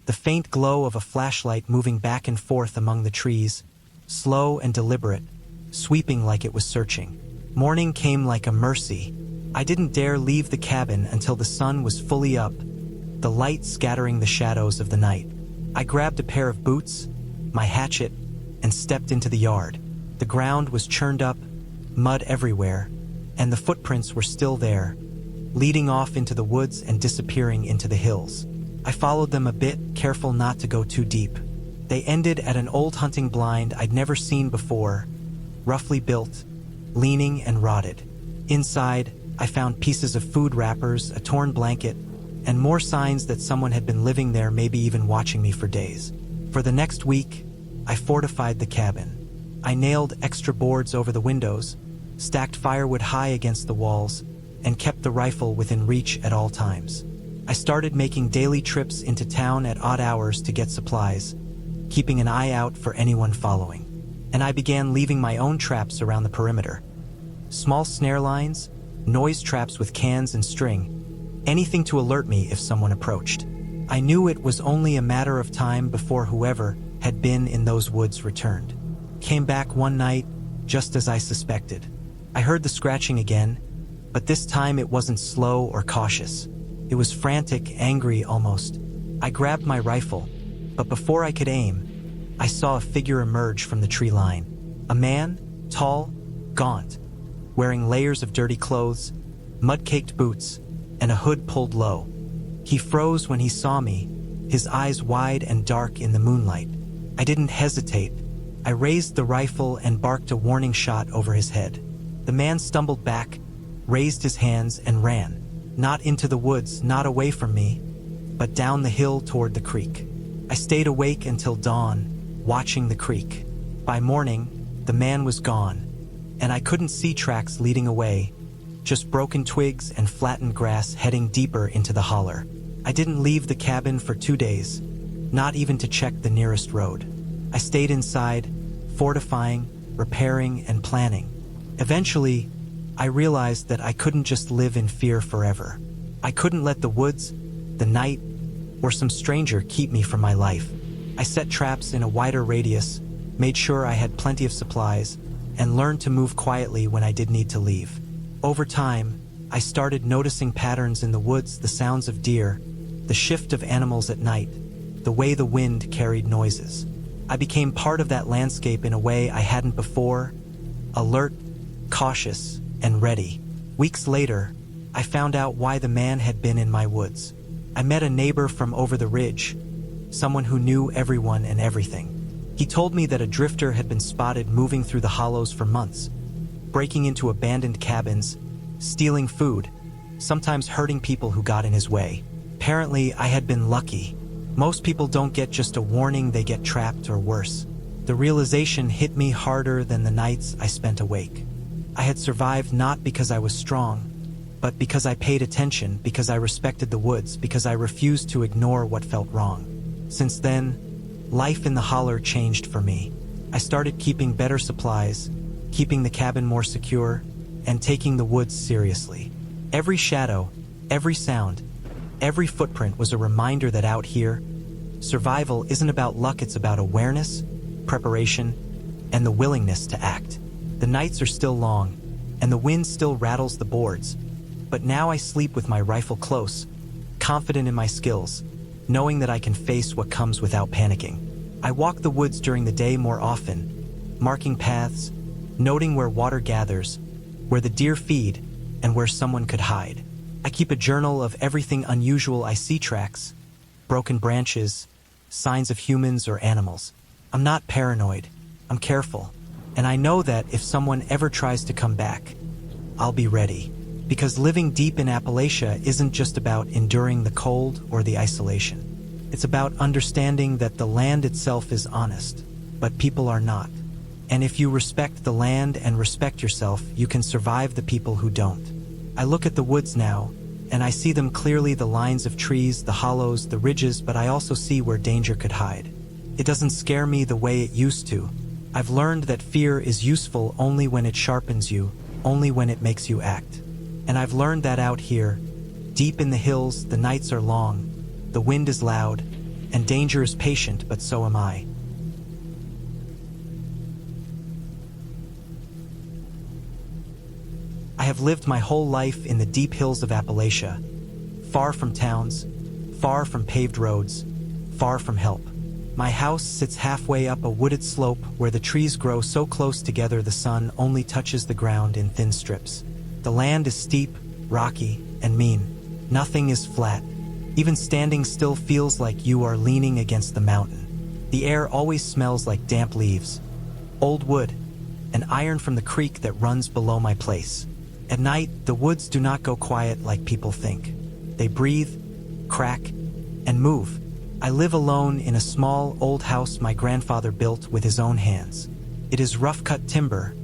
Speaker 1: The faint glow of a flashlight moving back and forth among the trees, slow and deliberate, sweeping like it was searching. Morning came like a mercy. I didn't dare leave the cabin until the sun was fully up, the light scattering the shadows of the night. I grabbed a pair of boots, my hatchet, and stepped into the yard. The ground was churned up, mud everywhere, and the footprints were still there, leading off into the woods and disappearing into the hills. I followed them a bit, careful not to go too deep. They ended at an old hunting blind I'd never seen before, roughly built, leaning and rotted. Inside, I found pieces of food wrappers, a torn blanket, and more signs that someone had been living there, maybe even watching me for days. For the next week, I fortified the cabin. I nailed extra boards over the windows, stacked firewood high against the walls, and kept the rifle within reach at all times. I started making daily trips into town at odd hours to get supplies, keeping an eye out for anyone following. And I began leaving my own traps around the perimeter. Small snare lines, noise traps with cans and string, anything to alert me if someone approached. I knew it was only a matter of time before whoever had been in those woods returned. Came back one night, just as I suspected. I heard the scratching again, but this time it wasn't slow or cautious. It was frantic, angry almost. I grabbed my rifle, but before I could aim, I saw a figure emerge from the tree line. A man, tall, gaunt, wearing layers of dirty clothes, mud-caked boots, and a hood pulled low. He froze when he saw me, his eyes wide and dark in the moonlight. I didn't hesitate. I raised the rifle and barked a warning shot over his head. The man stumbled back, raised his hands, and ran. Not into the woods, not away from me, but down the hill toward the creek. I stayed awake until dawn, watching the creek. By morning, the man was gone, and I couldn't see tracks leading away, just broken twigs and flattened grass heading deeper into the holler. I didn't leave the cabin for 2 days, not even to check the nearest road. I stayed inside, fortifying, repairing, and planning. Eventually, I realized that I couldn't just live in fear forever. I couldn't let the woods, the night, or some stranger keep me from my life. I set traps in a wider radius, made sure I had plenty of supplies, and learned to move quietly when I did need to leave. Over time, I started noticing patterns in the woods, the sounds of deer, the shift of animals at night, the way the wind carried noises. I became part of that landscape in a way I hadn't before, alert, cautious, and ready. Weeks later, I found out why the man had been in my woods. I met a neighbor from over the ridge, someone who knew everyone and everything. He told me that a drifter had been spotted moving through the hollows for months, breaking into abandoned cabins, stealing food, sometimes hurting people who got in his way. Apparently, I had been lucky. Most people don't get just a warning, they get trapped or worse. The realization hit me harder than the nights I spent awake. I had survived not because I was strong, but because I paid attention, because I respected the woods, because I refused to ignore what felt wrong. Since then, life in the holler changed for me. I started keeping better supplies, keeping the cabin more secure, and taking the woods seriously. Every shadow, every sound, every footprint was a reminder that out here, survival isn't about luck, it's about awareness, preparation, and the willingness to act. The nights are still long, and the wind still rattles the boards, but now I sleep with my rifle close, confident in my skills, knowing that I can face what comes without panicking. I walk the woods during the day more often, marking paths, noting where water gathers, where the deer feed, and where someone could hide. I keep a journal of everything unusual I see: tracks, broken branches, signs of humans or animals. I'm not paranoid, I'm careful, and I know that if someone ever tries to come back, I'll be ready. Because living deep in Appalachia isn't just about enduring the cold or the isolation. It's about understanding that the land itself is honest, but people are not. And if you respect the land and respect yourself, you can survive the people who don't. I look at the woods now, and I see them clearly: the lines of trees, the hollows, the ridges, but I also see where danger could hide. It doesn't scare me the way it used to. I've learned that fear is useful only when it sharpens you, only when it makes you act. And I've learned that out here, deep in the hills, the nights are long, the wind is loud, and danger is patient, but so am I. I have lived my whole life in the deep hills of Appalachia, far from towns, far from paved roads, far from help. My house sits halfway up a wooded slope where the trees grow so close together the sun only touches the ground in thin strips. The land is steep, rocky, and mean. Nothing is flat. Even standing still feels like you are leaning against the mountain. The air always smells like damp leaves, old wood, and iron from the creek that runs below my place. At night, the woods do not go quiet like people think. They breathe, crack, and move. I live alone in a small, old house my grandfather built with his own hands. It is rough-cut timber,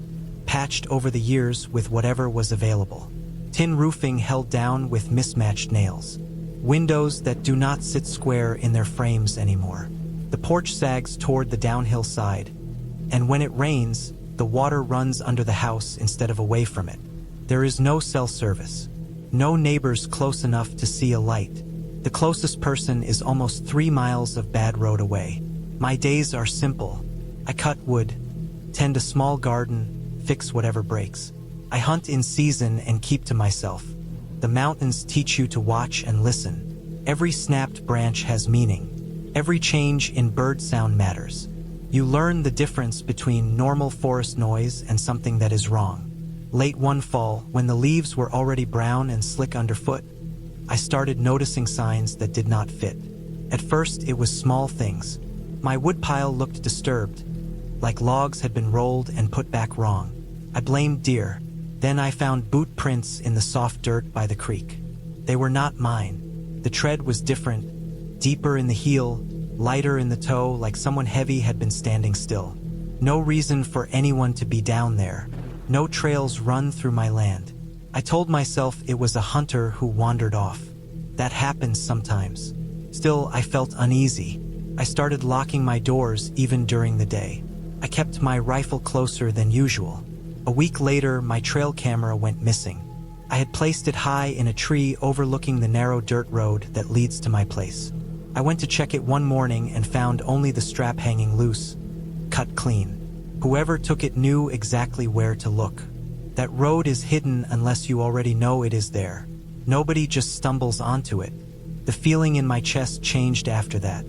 Speaker 1: patched over the years with whatever was available. Tin roofing held down with mismatched nails. Windows that do not sit square in their frames anymore. The porch sags toward the downhill side, and when it rains, the water runs under the house instead of away from it. There is no cell service. No neighbors close enough to see a light. The closest person is almost 3 miles of bad road away. My days are simple. I cut wood, tend a small garden, fix whatever breaks. I hunt in season and keep to myself. The mountains teach you to watch and listen. Every snapped branch has meaning. Every change in bird sound matters. You learn the difference between normal forest noise and something that is wrong. Late one fall, when the leaves were already brown and slick underfoot, I started noticing signs that did not fit. At first, it was small things. My woodpile looked disturbed, like logs had been rolled and put back wrong. I blamed deer. Then I found boot prints in the soft dirt by the creek. They were not mine. The tread was different, deeper in the heel, lighter in the toe, like someone heavy had been standing still. No reason for anyone to be down there. No trails run through my land. I told myself it was a hunter who wandered off. That happens sometimes. Still, I felt uneasy. I started locking my doors even during the day. I kept my rifle closer than usual. A week later, my trail camera went missing. I had placed it high in a tree overlooking the narrow dirt road that leads to my place. I went to check it one morning and found only the strap hanging loose, cut clean. Whoever took it knew exactly where to look. That road is hidden unless you already know it is there. Nobody just stumbles onto it. The feeling in my chest changed after that.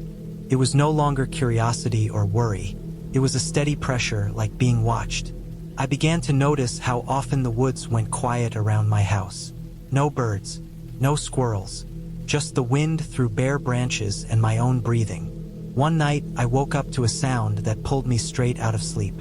Speaker 1: It was no longer curiosity or worry. It was a steady pressure, like being watched. I began to notice how often the woods went quiet around my house. No birds, no squirrels, just the wind through bare branches and my own breathing. One night, I woke up to a sound that pulled me straight out of sleep.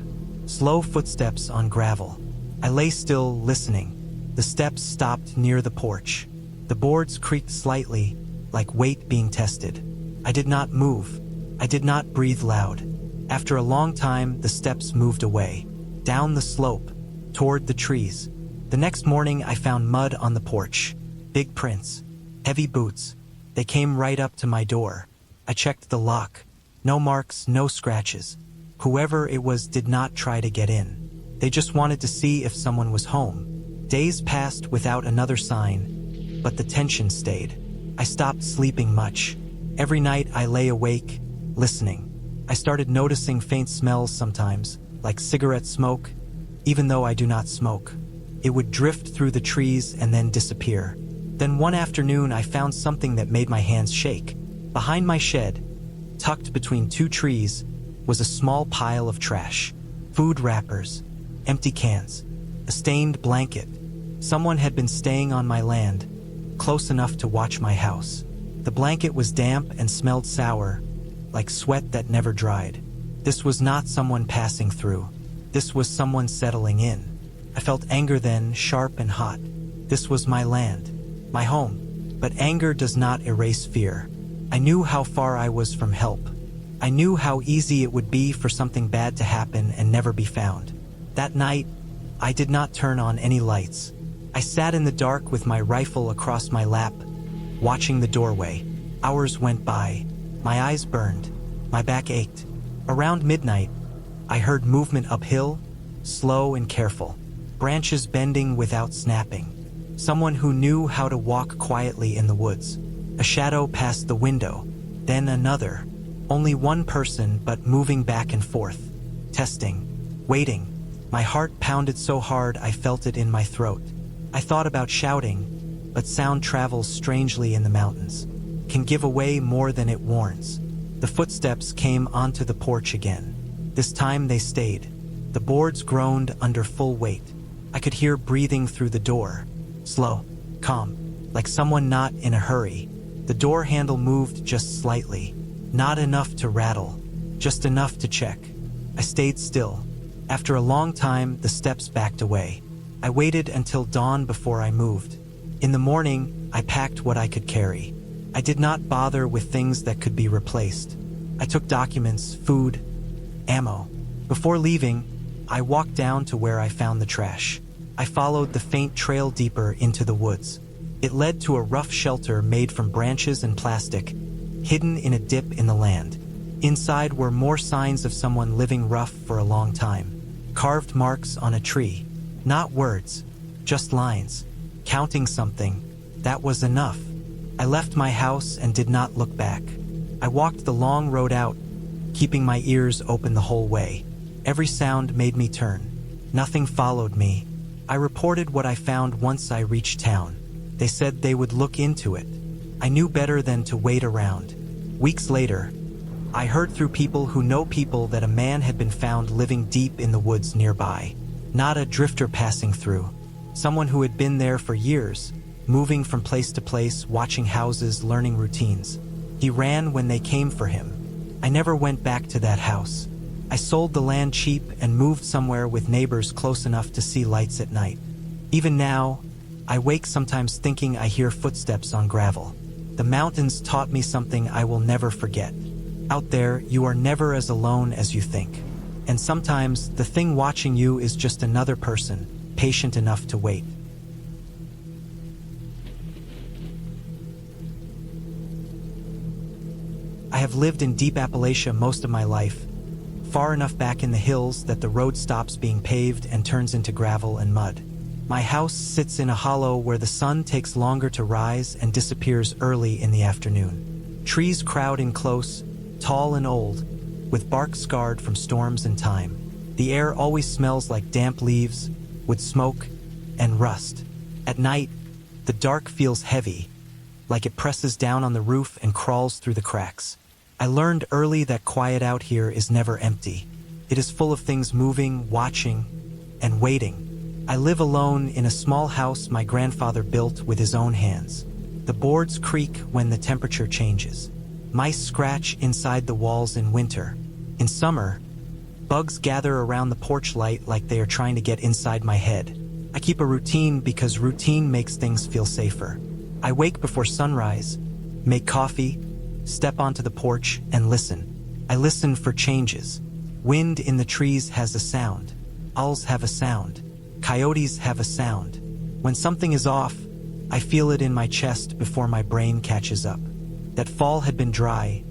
Speaker 1: Slow footsteps on gravel. I lay still, listening. The steps stopped near the porch. The boards creaked slightly, like weight being tested. I did not move. I did not breathe loud. After a long time, the steps moved away, down the slope, toward the trees. The next morning, I found mud on the porch. Big prints. Heavy boots. They came right up to my door. I checked the lock. No marks, no scratches. Whoever it was did not try to get in. They just wanted to see if someone was home. Days passed without another sign, but the tension stayed. I stopped sleeping much. Every night I lay awake, listening. I started noticing faint smells sometimes, like cigarette smoke, even though I do not smoke. It would drift through the trees and then disappear. Then one afternoon I found something that made my hands shake. Behind my shed, tucked between two trees, was a small pile of trash. Food wrappers, empty cans, a stained blanket. Someone had been staying on my land, close enough to watch my house. The blanket was damp and smelled sour, like sweat that never dried. This was not someone passing through. This was someone settling in. I felt anger then, sharp and hot. This was my land, my home. But anger does not erase fear. I knew how far I was from help. I knew how easy it would be for something bad to happen and never be found. That night, I did not turn on any lights. I sat in the dark with my rifle across my lap, watching the doorway. Hours went by. My eyes burned. My back ached. Around midnight, I heard movement uphill, slow and careful. Branches bending without snapping. Someone who knew how to walk quietly in the woods. A shadow passed the window, then another. Only one person, but moving back and forth. Testing. Waiting. My heart pounded so hard I felt it in my throat. I thought about shouting, but sound travels strangely in the mountains. Can give away more than it warns. The footsteps came onto the porch again. This time they stayed. The boards groaned under full weight. I could hear breathing through the door. Slow, calm, like someone not in a hurry. The door handle moved just slightly. Not enough to rattle, just enough to check. I stayed still. After a long time, the steps backed away. I waited until dawn before I moved. In the morning, I packed what I could carry. I did not bother with things that could be replaced. I took documents, food, ammo. Before leaving, I walked down to where I found the trash. I followed the faint trail deeper into the woods. It led to a rough shelter made from branches and plastic, hidden in a dip in the land. Inside were more signs of someone living rough for a long time. Carved marks on a tree. Not words, just lines. Counting something. That was enough. I left my house and did not look back. I walked the long road out, keeping my ears open the whole way. Every sound made me turn. Nothing followed me. I reported what I found once I reached town. They said they would look into it. I knew better than to wait around. Weeks later, I heard through people who know people that a man had been found living deep in the woods nearby. Not a drifter passing through. Someone who had been there for years, moving from place to place, watching houses, learning routines. He ran when they came for him. I never went back to that house. I sold the land cheap and moved somewhere with neighbors close enough to see lights at night. Even now, I wake sometimes thinking I hear footsteps on gravel. The mountains taught me something I will never forget. Out there, you are never as alone as you think. And sometimes, the thing watching you is just another person, patient enough to wait. I have lived in deep Appalachia most of my life, far enough back in the hills that the road stops being paved and turns into gravel and mud. My house sits in a hollow where the sun takes longer to rise and disappears early in the afternoon. Trees crowd in close, tall and old, with bark scarred from storms and time. The air always smells like damp leaves, wood smoke, and rust. At night, the dark feels heavy, like it presses down on the roof and crawls through the cracks. I learned early that quiet out here is never empty. It is full of things moving, watching, and waiting. I live alone in a small house my grandfather built with his own hands. The boards creak when the temperature changes. Mice scratch inside the walls in winter. In summer, bugs gather around the porch light like they are trying to get inside my head. I keep a routine because routine makes things feel safer. I wake before sunrise, make coffee, step onto the porch, and listen. I listen for changes. Wind in the trees has a sound. Owls have a sound. Coyotes have a sound. When something is off, I feel it in my chest before my brain catches up. That fall had been dry,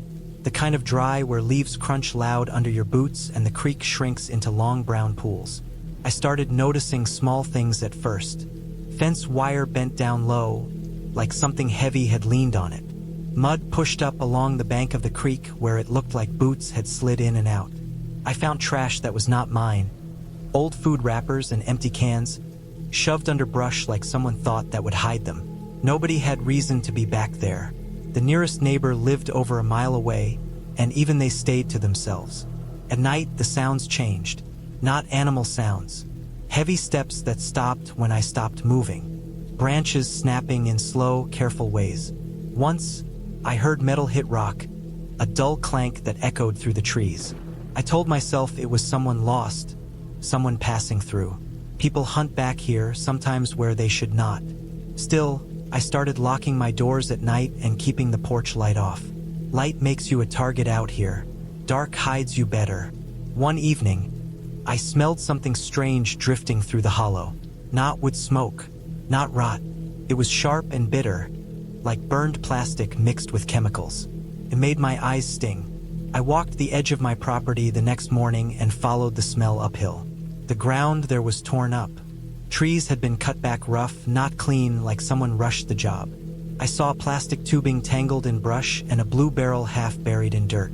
Speaker 1: the kind of dry where leaves crunch loud under your boots and the creek shrinks into long brown pools. I started noticing small things at first. Fence wire bent down low, like something heavy had leaned on it. Mud pushed up along the bank of the creek where it looked like boots had slid in and out. I found trash that was not mine. Old food wrappers and empty cans, shoved under brush like someone thought that would hide them. Nobody had reason to be back there. The nearest neighbor lived over a mile away, and even they stayed to themselves. At night, the sounds changed. Not animal sounds. Heavy steps that stopped when I stopped moving. Branches snapping in slow, careful ways. Once, I heard metal hit rock, a dull clank that echoed through the trees. I told myself it was someone lost, someone passing through. People hunt back here, sometimes where they should not. Still, I started locking my doors at night and keeping the porch light off. Light makes you a target out here. Dark hides you better. One evening, I smelled something strange drifting through the hollow. Not wood smoke, not rot. It was sharp and bitter, like burned plastic mixed with chemicals. It made my eyes sting. I walked the edge of my property the next morning and followed the smell uphill. The ground there was torn up. Trees had been cut back rough, not clean, like someone rushed the job. I saw plastic tubing tangled in brush and a blue barrel half buried in dirt.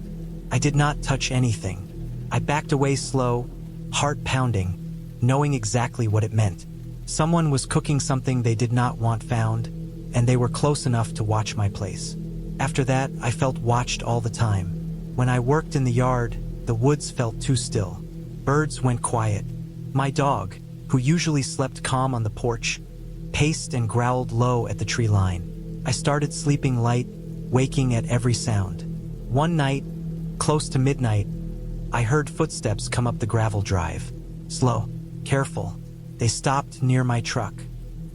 Speaker 1: I did not touch anything. I backed away slow, heart pounding, knowing exactly what it meant. Someone was cooking something they did not want found, and they were close enough to watch my place. After that, I felt watched all the time. When I worked in the yard, the woods felt too still. Birds went quiet. My dog, who usually slept calm on the porch, paced and growled low at the tree line. I started sleeping light, waking at every sound. One night, close to midnight, I heard footsteps come up the gravel drive. Slow, careful. They stopped near my truck.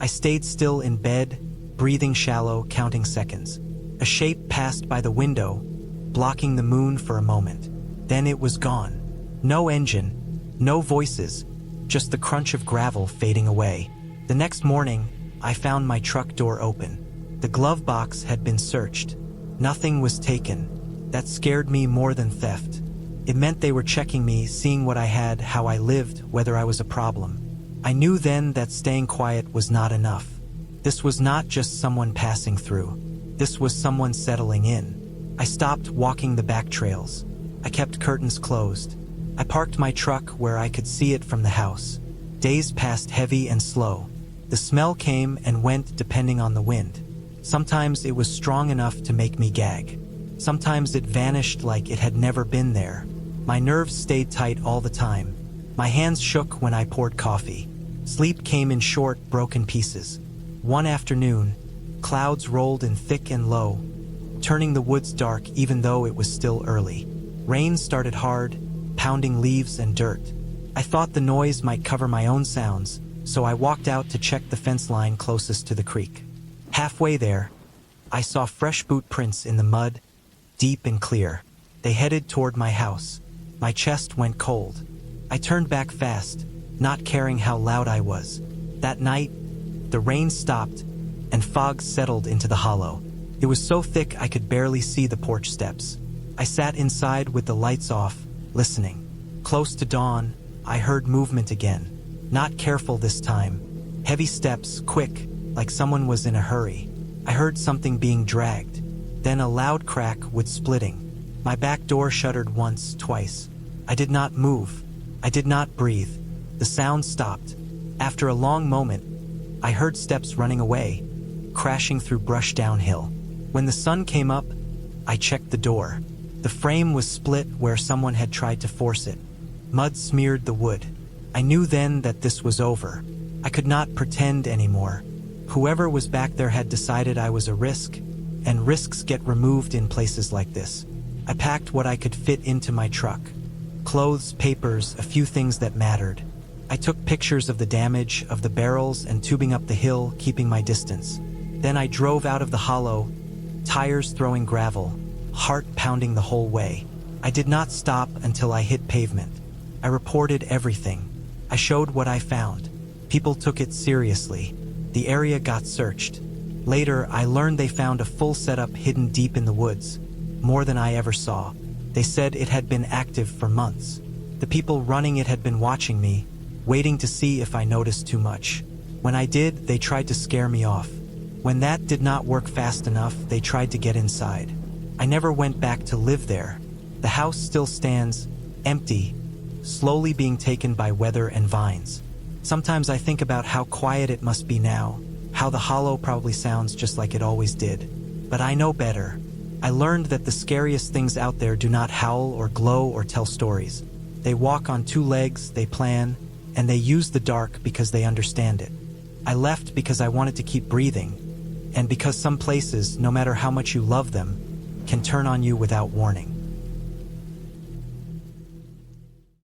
Speaker 1: I stayed still in bed, breathing shallow, counting seconds. A shape passed by the window, blocking the moon for a moment. Then it was gone. No engine, no voices, just the crunch of gravel fading away. The next morning, I found my truck door open. The glove box had been searched. Nothing was taken. That scared me more than theft. It meant they were checking me, seeing what I had, how I lived, whether I was a problem. I knew then that staying quiet was not enough. This was not just someone passing through. This was someone settling in. I stopped walking the back trails. I kept curtains closed. I parked my truck where I could see it from the house. Days passed heavy and slow. The smell came and went depending on the wind. Sometimes it was strong enough to make me gag. Sometimes it vanished like it had never been there. My nerves stayed tight all the time. My hands shook when I poured coffee. Sleep came in short, broken pieces. One afternoon, clouds rolled in thick and low, turning the woods dark even though it was still early. Rain started hard, pounding leaves and dirt. I thought the noise might cover my own sounds, so I walked out to check the fence line closest to the creek. Halfway there, I saw fresh boot prints in the mud, deep and clear. They headed toward my house. My chest went cold. I turned back fast, not caring how loud I was. That night, the rain stopped, and fog settled into the hollow. It was so thick I could barely see the porch steps. I sat inside with the lights off, listening. Close to dawn, I heard movement again. Not careful this time. Heavy steps, quick, like someone was in a hurry. I heard something being dragged. Then a loud crack would splitting. My back door shuttered once, twice. I did not move. I did not breathe. The sound stopped. After a long moment, I heard steps running away, crashing through brush downhill. When the sun came up, I checked the door. The frame was split where someone had tried to force it. Mud smeared the wood. I knew then that this was over. I could not pretend anymore. Whoever was back there had decided I was a risk, and risks get removed in places like this. I packed what I could fit into my truck. Clothes, papers, a few things that mattered. I took pictures of the damage, of the barrels and tubing up the hill, keeping my distance. Then I drove out of the hollow, tires throwing gravel, heart pounding the whole way. I did not stop until I hit pavement. I reported everything. I showed what I found. People took it seriously. The area got searched. Later, I learned they found a full setup hidden deep in the woods, more than I ever saw. They said it had been active for months. The people running it had been watching me, waiting to see if I noticed too much. When I did, they tried to scare me off. When that did not work fast enough, they tried to get inside. I never went back to live there. The house still stands, empty, slowly being taken by weather and vines. Sometimes I think about how quiet it must be now, how the hollow probably sounds just like it always did. But I know better. I learned that the scariest things out there do not howl or glow or tell stories. They walk on two legs, they plan, and they use the dark because they understand it. I left because I wanted to keep breathing, and because some places, no matter how much you love them, can turn on you without warning.